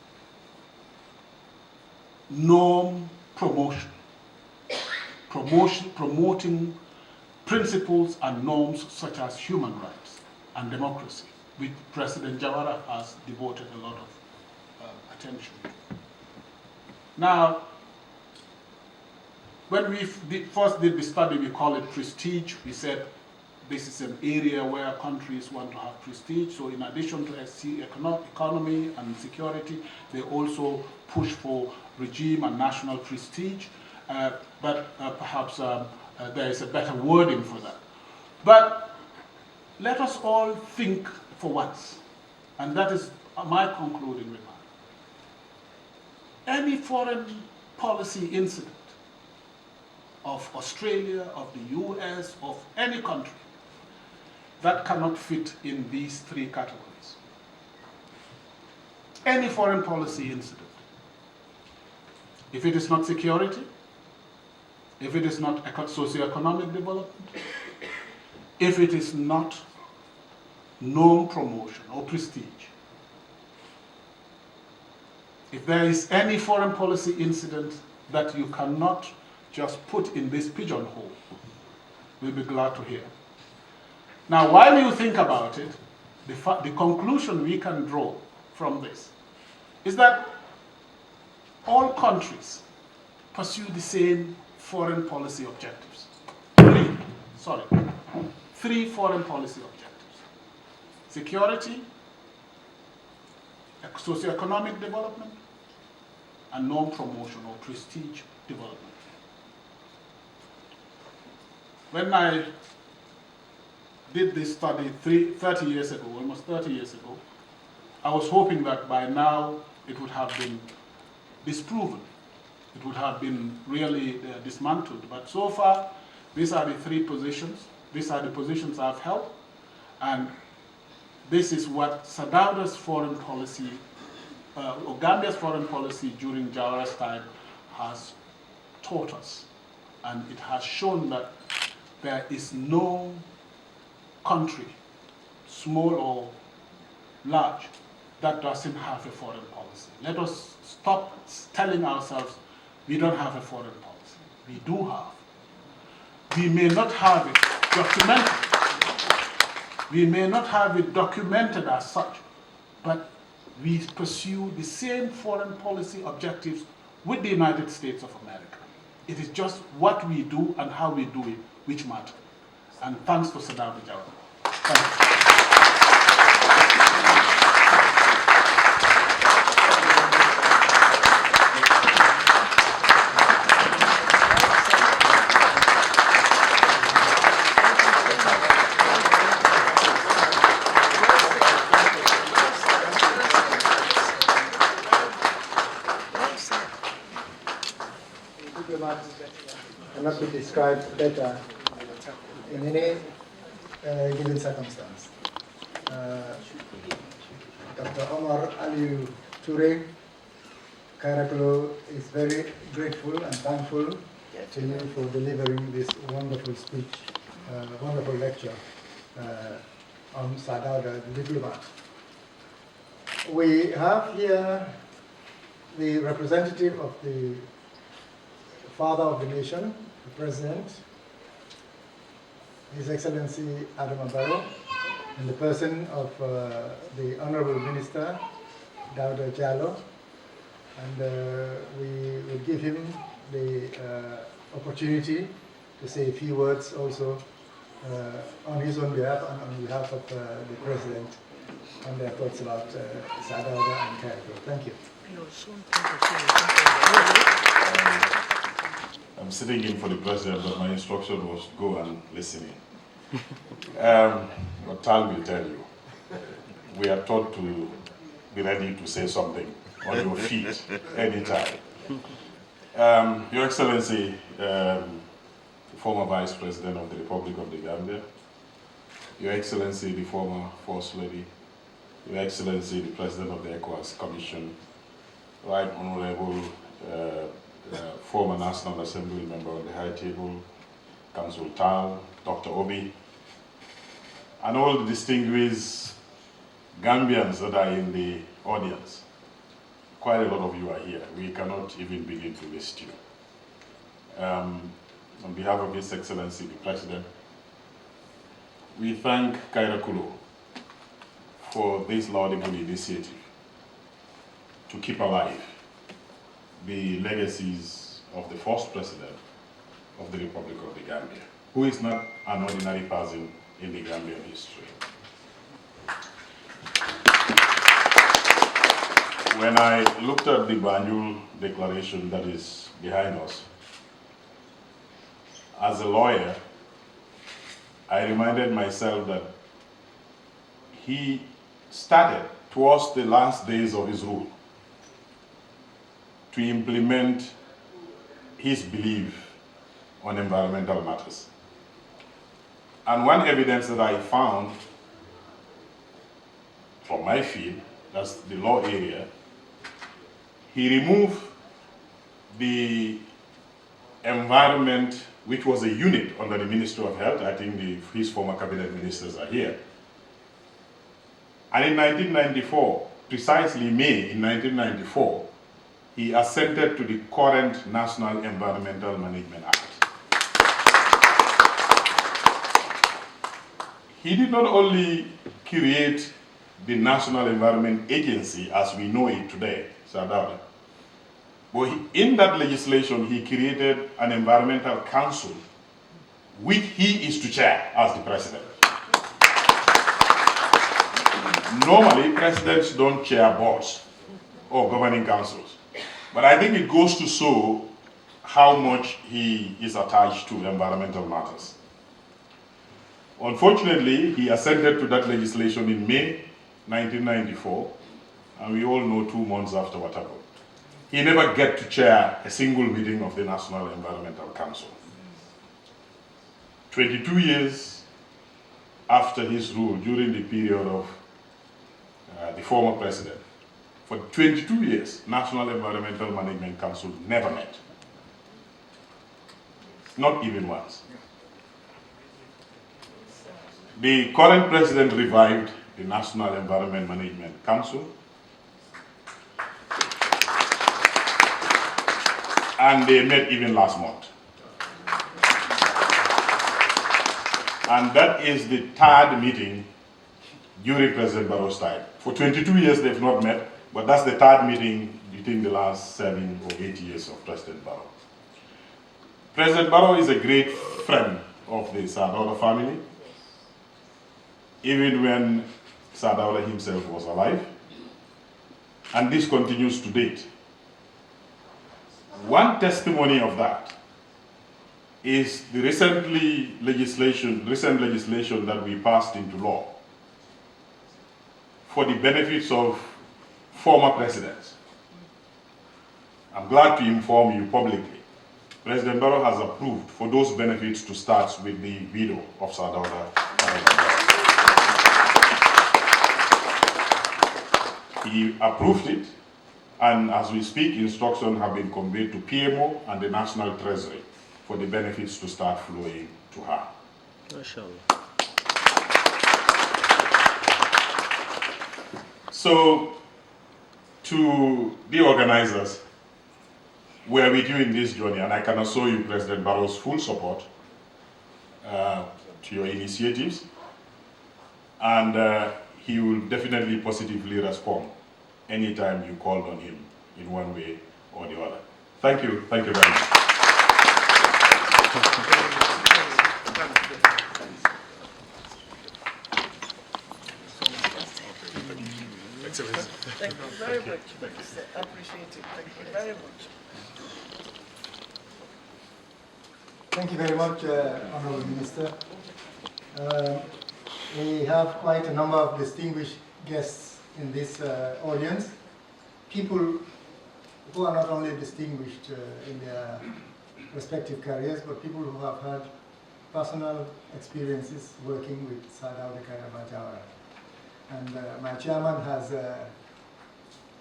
norm promotion. Promoting principles and norms such as human rights and democracy, which President Jawara has devoted a lot of attention to. Now, when we first did the study, we call it prestige. We said this is an area where countries want to have prestige. So in addition to economy and security, they also push for regime and national prestige. But perhaps there is a better wording for that. But let us all think for once, and that is my concluding remark. Any foreign policy incident of Australia, of the US, of any country that cannot fit in these three categories. Any foreign policy incident. If it is not security, if it is not socioeconomic development, if it is not norm promotion or prestige, if there is any foreign policy incident that you cannot just put in this pigeonhole, we'll be glad to hear. Now, while you think about it, the conclusion we can draw from this is that all countries pursue the same foreign policy objectives. Three foreign policy objectives. Security, socioeconomic development, and norm promotion or prestige development. When I did this study 30 years ago, almost 30 years ago, I was hoping that by now it would have been disproven. It would have been really dismantled. But so far, these are the three positions. These are the positions I've held. And this is what Sir Dawda's foreign policy, or Gambia's foreign policy during Jawara's time has taught us. And it has shown that there is no country, small or large, that doesn't have a foreign policy. Let us stop telling ourselves we don't have a foreign policy. We do have. We may not have it documented. We may not have it documented as such, but we pursue the same foreign policy objectives with the United States of America. It is just what we do and how we do it which matter. And thanks to Sir Dawda Jawara. Thank you. Cannot be described better in any given circumstance. Dr. Omar Aliieu Touray, KaiaraCLO is very grateful and thankful to you for delivering this wonderful speech, wonderful lecture on Sir Dawda, the diplomat. We have here the representative of the father of the nation, the President, His Excellency Adama Barrow, in the person of the Honorable Minister, Dawda Kaiaraba, and we will give him the opportunity to say a few words also on his own behalf and on behalf of the President on their thoughts about Sir Dawda and KaiaraCLO. Thank you. I'm sitting in for the President, but my instruction was go and listen in. But Tal will tell you, we are taught to be ready to say something on your feet anytime. Your Excellency, former Vice President of the Republic of the Gambia, Your Excellency, the former First Lady, Your Excellency, the President of the ECOWAS Commission, Right Honorable former National Assembly member of the High Table, Council Tal, Dr. Obi, and all the distinguished Gambians that are in the audience. Quite a lot of you are here. We cannot even begin to list you. On behalf of His Excellency, the President, we thank KaiaraCLO for this laudable initiative to keep alive the legacies of the first President of the Republic of the Gambia, who is not an ordinary person in the Gambian history. When I looked at the Banjul Declaration that is behind us, as a lawyer, I reminded myself that he started towards the last days of his rule to implement his belief on environmental matters. And one evidence that I found from my field, that's the law area, he removed the environment, which was a unit under the Ministry of Health. I think his former cabinet ministers are here. And in 1994, precisely May in 1994, he assented to the current National Environmental Management Act. He did not only create the National Environment Agency as we know it today, Sir Dawda, but in that legislation he created an Environmental Council, which he is to chair as the President. Normally, presidents don't chair boards or governing councils. But I think it goes to show how much he is attached to environmental matters. Unfortunately, he assented to that legislation in May 1994, and we all know 2 months after what happened. He never get to chair a single meeting of the National Environmental Council. 22 years after his rule, during the period of the former president, for 22 years, National Environmental Management Council never met. Not even once. The current president revived the National Environment Management Council, and they met even last month. And that is the 3rd meeting during President Barrow's time. For 22 years they've not met, but that's the 3rd meeting within the last 7 or 8 years of President Barrow. President Barrow is a great friend of the Sir Dawda family, even when Sir Dawda himself was alive, and this continues to date. One testimony of that is the recent legislation that we passed into law for the benefits of former presidents. I'm glad to inform you publicly, President Barrow has approved for those benefits to start with the widow of Sir Dawda. he approved it, and as we speak, instructions have been conveyed to PMO and the National Treasury for the benefits to start flowing to her. MashaAllah. So, to the organizers, we are with you in this journey, and I can assure you President Barrow's full support to your initiatives, and he will definitely positively respond anytime you call on him in one way or the other. Thank you very much. Thank you very much. I appreciate it. Thank you very much. Thank you very much, Honorable Minister. We have quite a number of distinguished guests in this audience. People who are not only distinguished in their respective careers, but people who have had personal experiences working with Sir Dawda Kaiaraba Jawara. And my chairman has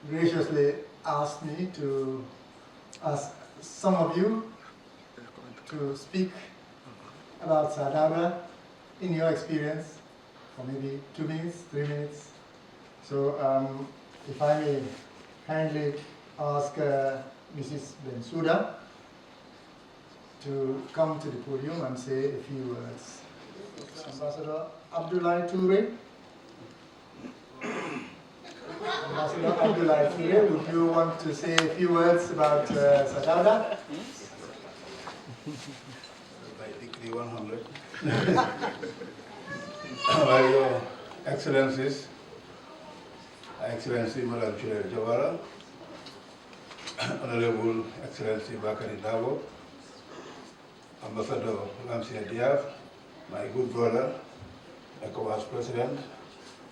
graciously asked me to ask some of you to speak about Sir Dawda in your experience for maybe 2 minutes, 3 minutes. So if I may kindly ask Mrs. Bensouda to come to the podium and say a few words. Ambassador Abdoulaye Touray. Ambassador Abdoulaye Touray, would you want to say a few words about Sir Dawda? By Decree 100. Well, Your Excellencies, Excellency Omar Aliieu Touray Jawara, Honorable Excellency Bakari Dabo, Ambassador Ramsey Diaf, my good brother, ECOWAS President,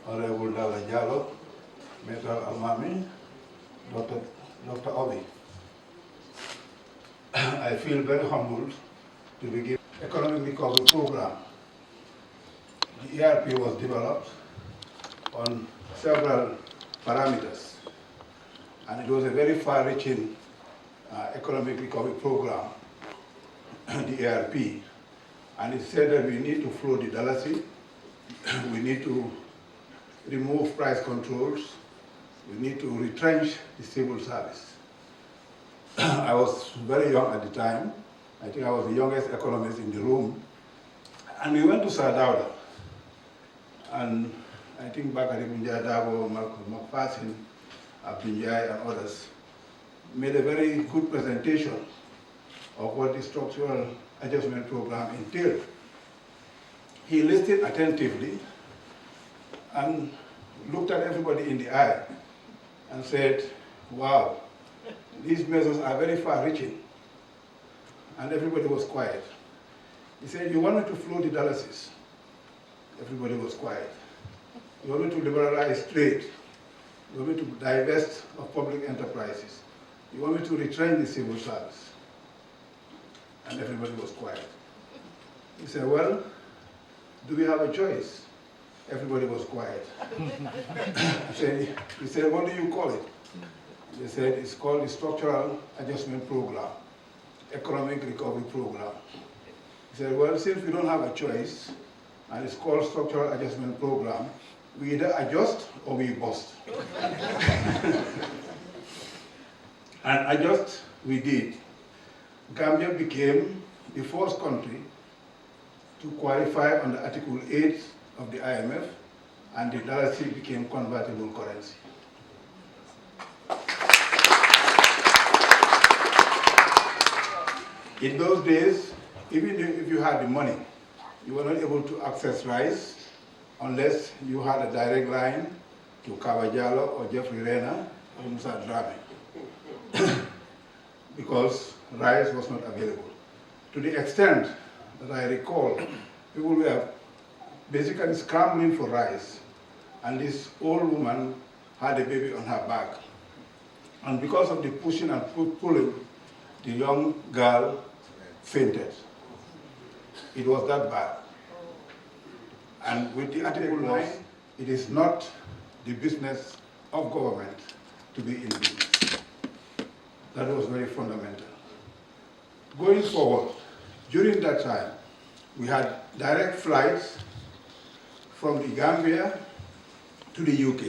Honorable Dawda Jallo, Maitre Almami, Dr. Obi. I feel very humbled to begin economic recovery program. The ERP was developed on several parameters, and it was a very far-reaching economic recovery program, the ERP, and it said that we need to flow the dalasi, we need to remove price controls, we need to retrench the civil service. I was very young at the time. I think I was the youngest economist in the room. And we went to Sir Dawda. And I think Bakari Dabo, McPherson, Abdinjai, and others made a very good presentation of what the structural adjustment program entailed. He listened attentively and looked at everybody in the eye and said, wow, these measures are very far-reaching. And everybody was quiet. He said, you want me to flow the dalasi? Everybody was quiet. You want me to liberalize trade? You want me to divest of public enterprises? You want me to retrain the civil service? And everybody was quiet. He said, well, do we have a choice? Everybody was quiet. He said, what do you call it? They said, it's called the Structural Adjustment Program, Economic Recovery Program. He said, well, since we don't have a choice, and it's called Structural Adjustment Program, we either adjust or we bust. And adjust, we did. Gambia became the first country to qualify under Article 8 of the IMF, and the dalasi became convertible currency. In those days, even if you had the money, you were not able to access rice unless you had a direct line to KaiaraCLO or Jeffrey Rena or Musa Drame, because rice was not available. To the extent that I recall, people were basically scrambling for rice, and this old woman had a baby on her back. And because of the pushing and pulling, the young girl fainted. It was that bad. And with the Article 9, it is not the business of government to be in business. That was very fundamental. Going forward, during that time, we had direct flights from the Gambia to the UK.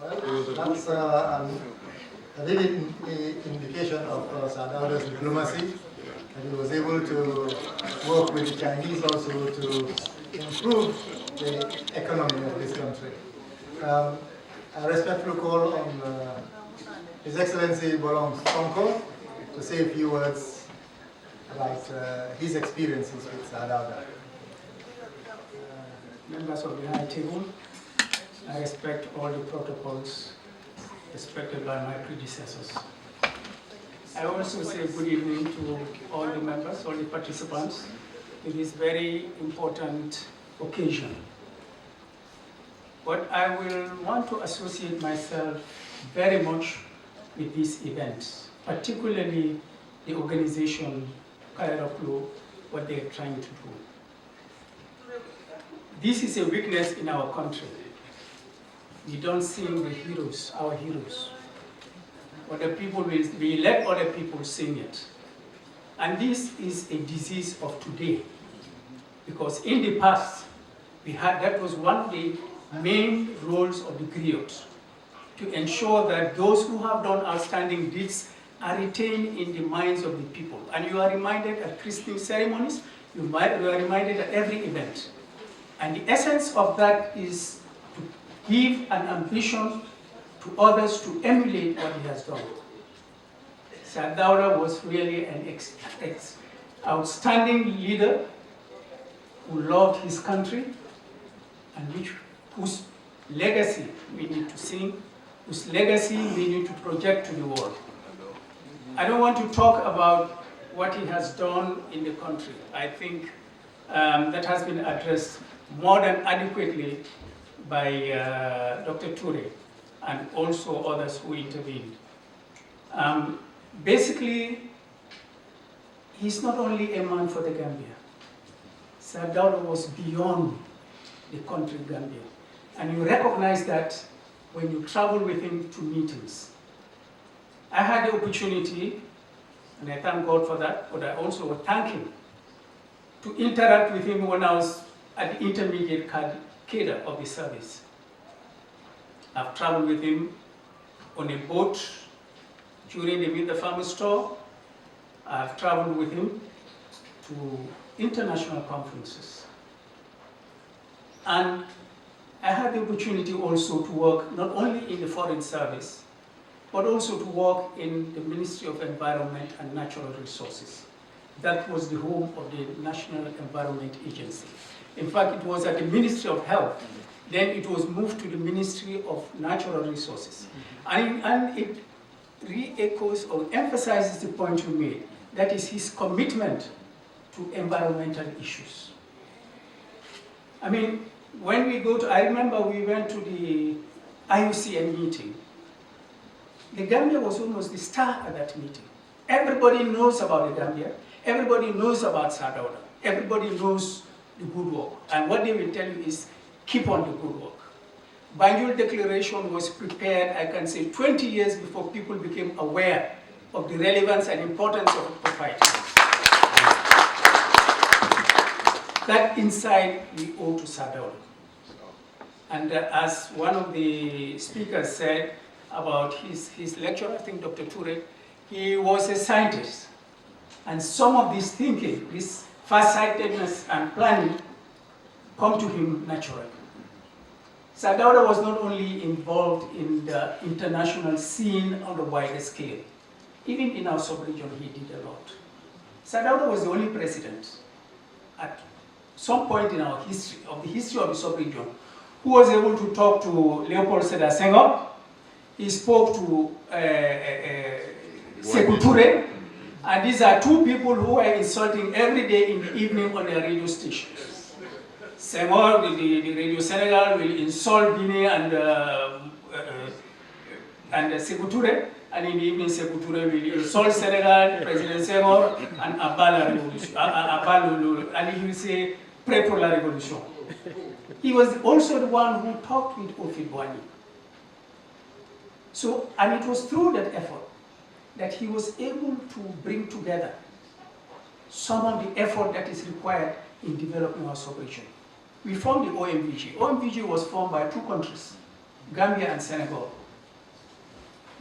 Well, that's a vivid indication of Sir Dawda's diplomacy, and he was able to work with the Chinese also to improve the economy of this country. A respectful call on His Excellency Bolong Sonko to say a few words about his experiences with Sir Dawda. Members of the High Table, I respect all the protocols respected by my predecessors. I also say good evening to all the members, all the participants in this very important occasion. But I will want to associate myself very much with these events, particularly the organization KaiaraCLO, what they're trying to do. This is a weakness in our country. We don't sing the heroes, our heroes. Other people we let other people sing it. And this is a disease of today. Because in the past, that was one of the main roles of the griot, to ensure that those who have done outstanding deeds are retained in the minds of the people. And you are reminded at christening ceremonies, you are reminded at every event. And the essence of that is to give an ambition to others to emulate what he has done. Sir Dawda was really an outstanding leader who loved his country and whose legacy we need to sing, whose legacy we need to project to the world. I don't want to talk about what he has done in the country. I think that has been addressed more than adequately by Dr. Touray and also others who intervened. Basically, he's not only a man for the Gambia. Sir Dawda was beyond the country Gambia. And you recognize that when you travel with him to meetings. I had the opportunity, and I thank God for that, but I also thank him, to interact with him when I was at the intermediate cadre of the service. I've traveled with him on a boat during the Meet the Farmers tour. I've traveled with him to international conferences. And I had the opportunity also to work not only in the Foreign Service, but also to work in the Ministry of Environment and Natural Resources. That was the home of the National Environment Agency. In fact, it was at the Ministry of Health. Then it was moved to the Ministry of Natural Resources. And it re-echoes or emphasizes the point you made, that is his commitment to environmental issues. I mean, when we go to, I remember we went to the IUCN meeting. The Gambia was almost the star at that meeting. Everybody knows about the Gambia. Everybody knows about Sir Dawda. Everybody knows the good work. And what they will tell you is, keep on the good work. Banjul Declaration was prepared, I can say, 20 years before people became aware of the relevance and importance of propriety. That insight we owe to Sir Dawda. And as one of the speakers said about his lecture, I think Dr. Touray, he was a scientist. And some of this thinking, this farsightedness and planning, come to him naturally. Sir Dawda was not only involved in the international scene on a wider scale. Even in our sub-region, he did a lot. Sir Dawda was the only president at some point in our history, of the history of the sub-region, who was able to talk to Leopold Sedar Senghor. He spoke to Sékou Touré. And these are two people who are insulting every day in the evening on their radio stations. Senghor, the Radio Senegal, will insult Guinea and Sékou Touré, and in the evening Sékou Touré will insult Senegal, President Senghor, and and he will say, pray pour la révolution. He was also the one who talked with Ofi Boigny. So, and it was through that effort that he was able to bring together some of the effort that is required in developing our sub-region. We formed the OMVG. OMVG was formed by two countries, Gambia and Senegal.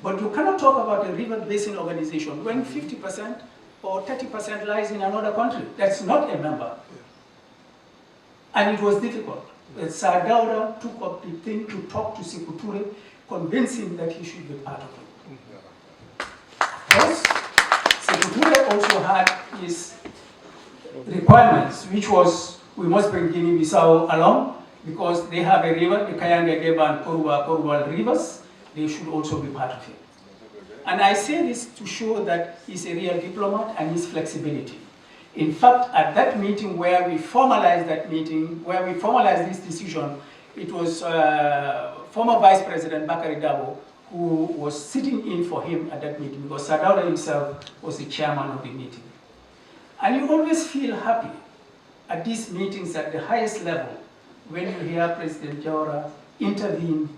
But you cannot talk about a river basin organization when 50% or 30% lies in another country. That's not a member. And it was difficult. Sir Dawda took up the thing to talk to Sékou Touré, convince him that he should be part of it. Of course, Sékou Touré also had his requirements, which was we must bring Guinea-Bissau along because they have a river, the Kayanga, Geba, and Koruwa rivers. They should also be part of it. And I say this to show that he's a real diplomat and his flexibility. In fact, at that meeting where we formalized this decision, it was former Vice President Bakary Dabo who was sitting in for him at that meeting because Sir Dawda himself was the chairman of the meeting. And you always feel happy at these meetings at the highest level when you hear President Jawara intervene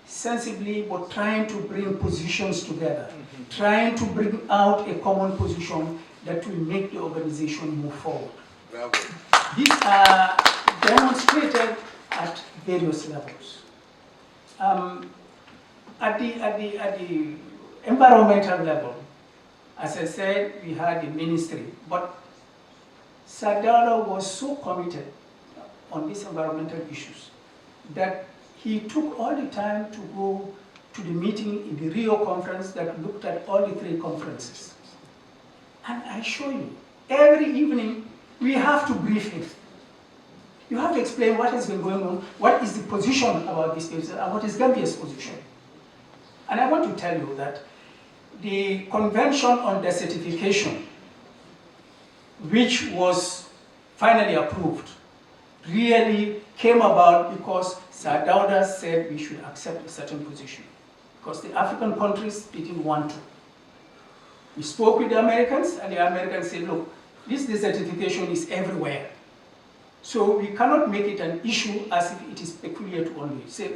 sensibly, but trying to bring positions together, trying to bring out a common position that will make the organization move forward. Bravo. These are demonstrated at various levels. At the environmental level, as I said, we had the ministry, but Sir Dawda was so committed on these environmental issues that he took all the time to go to the meeting in the Rio conference that looked at all the three conferences. And I show you, every evening, we have to brief him. You have to explain what has been going on, what is the position about this case, and what is Gambia's position. And I want to tell you that the Convention on Desertification, which was finally approved, really came about because Sir Dawda said we should accept a certain position because the African countries didn't want to. We spoke with the Americans and the Americans said, look, this desertification is everywhere. So we cannot make it an issue as if it is peculiar to only. So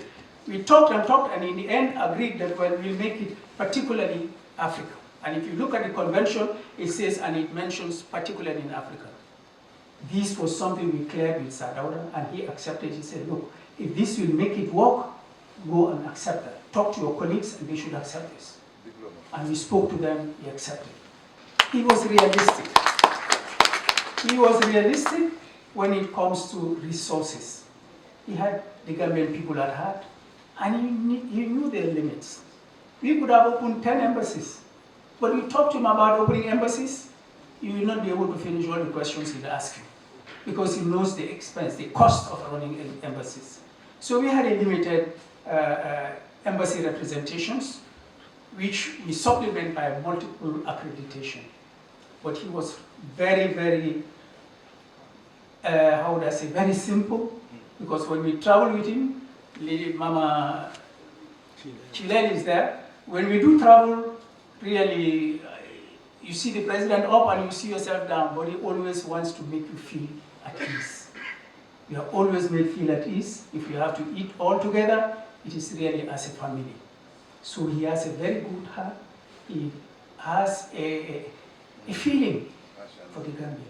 we talked and in the end agreed that well, we'll make it particularly Africa. And if you look at the convention, it says, and it mentions particularly in Africa. This was something we cleared with Sir Dawda, and he accepted. He said, look, if this will make it work, go and accept that. Talk to your colleagues, and they should accept this. And we spoke to them, he accepted. He was realistic. He was realistic when it comes to resources. He had the Gambian people at heart, and he knew their limits. We could have opened 10 embassies, but we talked to him about opening embassies, he will not be able to finish all the questions he'll ask you, because he knows the expense, the cost of running embassies. So we had a limited embassy representations, which we supplement by multiple accreditation. But he was very, very, how would I say, very simple, because when we travel with him, Lady Mama Chilel is there. When we do travel, really, you see the president up and you see yourself down, but he always wants to make you feel at ease. You are always made feel at ease. If you have to eat all together, it is really as a family. So he has a very good heart. He has a feeling for the Gambia.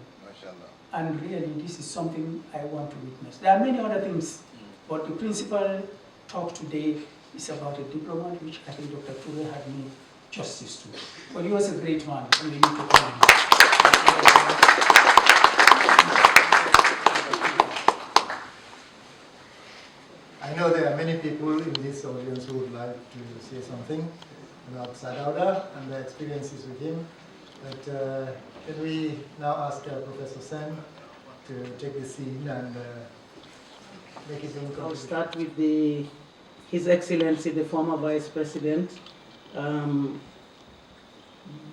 And really, this is something I want to witness. There are many other things, but the principal talk today is about a diplomat, which I think Dr. Touré had made justice to. But he was a great man, and we need to call him. I know there are many people in this audience who would like to say something about Sir Dawda and their experiences with him. But can we now ask Professor Sen to take the scene and make his own contribution? I'll start with His Excellency, the former Vice President,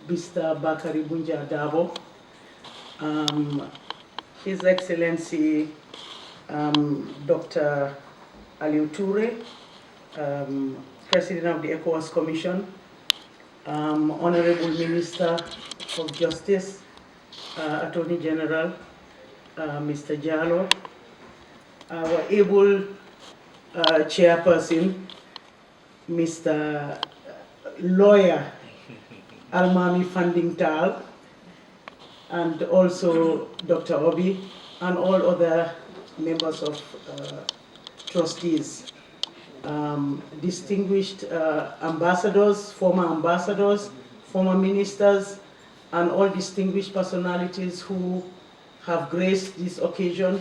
Mr. Bakary Bunja Dabo, His Excellency, Dr. Aliieu Touray, President of the ECOWAS Commission, Honorable Minister of Justice, Attorney General, Mr. Jallo, our able chairperson, Mr. Lawyer Almami Funding-Tal, and also Dr. Obi, and all other members of trustees, distinguished ambassadors, former ministers, and all distinguished personalities who have graced this occasion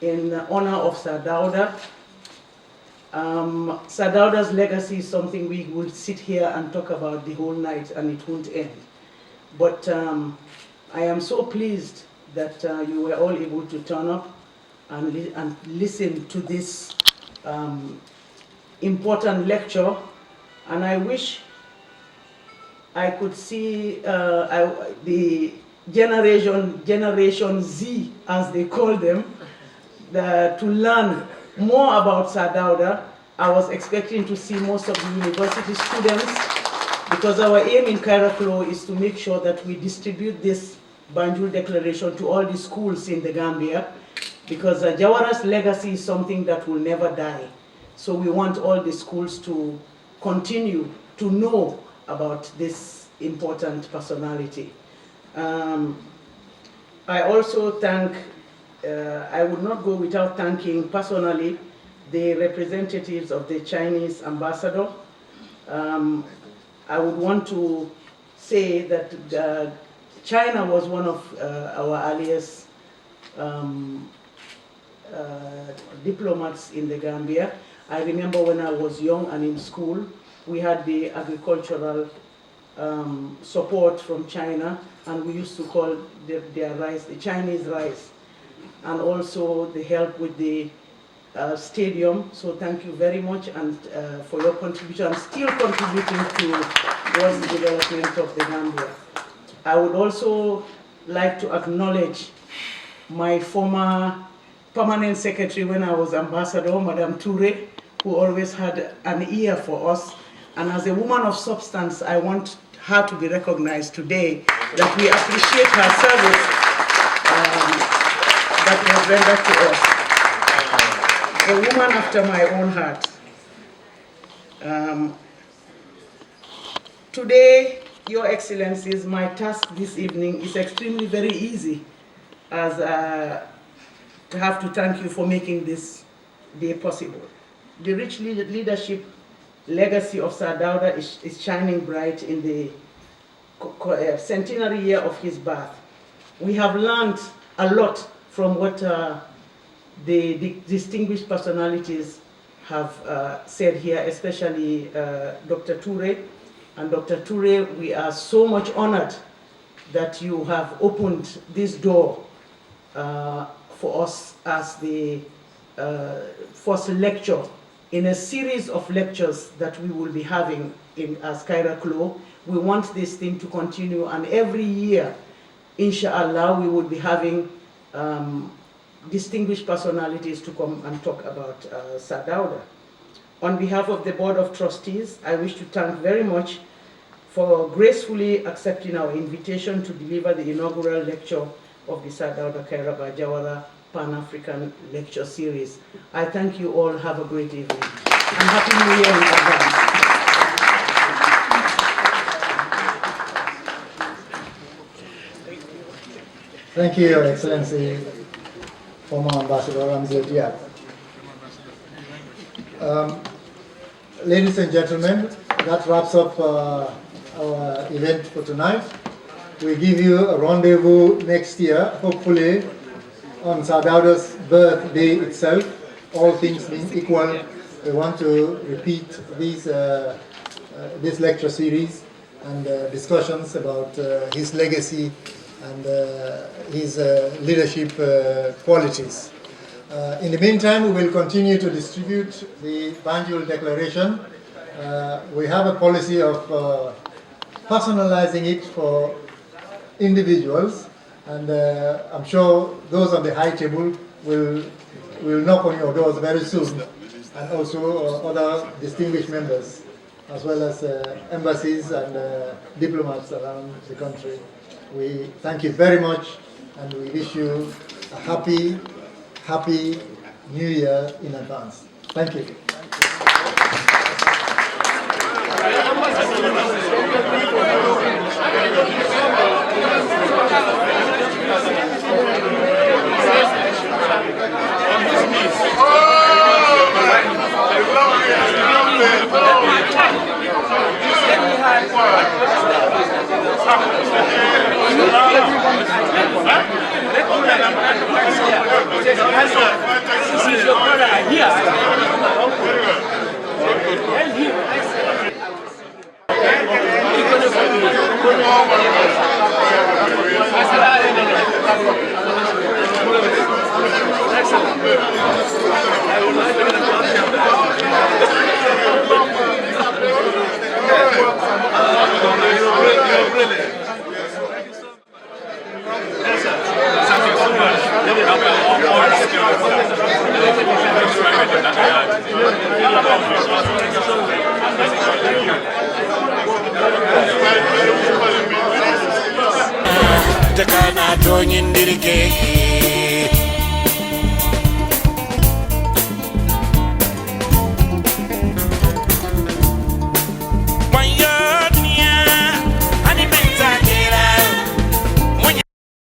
in honor of Sir Dawda. Sir Dawda's legacy is something we will sit here and talk about the whole night and it won't end. But I am so pleased that you were all able to turn up and listen to this important lecture. And I wish I could see the Generation Z, as they call them, to learn more about Sir Dawda. I was expecting to see most of the university students, because our aim in KaiaraCLO is to make sure that we distribute this Banjul Declaration to all the schools in the Gambia, because Jawara's legacy is something that will never die. So we want all the schools to continue to know about this important personality. I also thank, I would not go without thanking personally the representatives of the Chinese ambassador. I would want to say that China was one of our earliest diplomats in the Gambia. I remember when I was young and in school, we had the agricultural support from China, and we used to call their rice the Chinese rice, and also the help with the stadium. So thank you very much, and for your contribution, and still contributing towards the development of the Gambia. I would also like to acknowledge my former permanent secretary when I was ambassador, Madam Touray, who always had an ear for us. And as a woman of substance, I want her to be recognized today, that we appreciate her service that was rendered to us. A woman after my own heart. Today, Your Excellencies, my task this evening is extremely very easy, as I have to thank you for making this day possible. The rich leadership legacy of Sir Dawda is shining bright in the centenary year of his birth. We have learned a lot from what the distinguished personalities have said here, especially Dr. Touray. And Dr. Touray, we are so much honored that you have opened this door for us as the first lecture in a series of lectures that we will be having as KaiaraCLO. We want this thing to continue, and every year, inshallah, we will be having distinguished personalities to come and talk about Sir Dawda. On behalf of the Board of Trustees, I wish to thank very much for gracefully accepting our invitation to deliver the inaugural lecture of the Sir Dawda Kaiaraba Jawara Pan-African Lecture Series. I thank you all. Have a great evening. And Happy New Year in advance. Thank you, Your Excellency, former Ambassador Ramzi Diab. Ladies and gentlemen, that wraps up our event for tonight. We give you a rendezvous next year, hopefully on Sir Dawda's birthday itself. All things being equal, we want to repeat this lecture series and discussions about his legacy and his leadership qualities. In the meantime, we will continue to distribute the Banjul Declaration. We have a policy of personalizing it for individuals, and I'm sure those on the high table will knock on your doors very soon, and also other distinguished members, as well as embassies and diplomats around the country. We thank you very much, and we wish you a happy New Year in advance. Thank you. Excellent.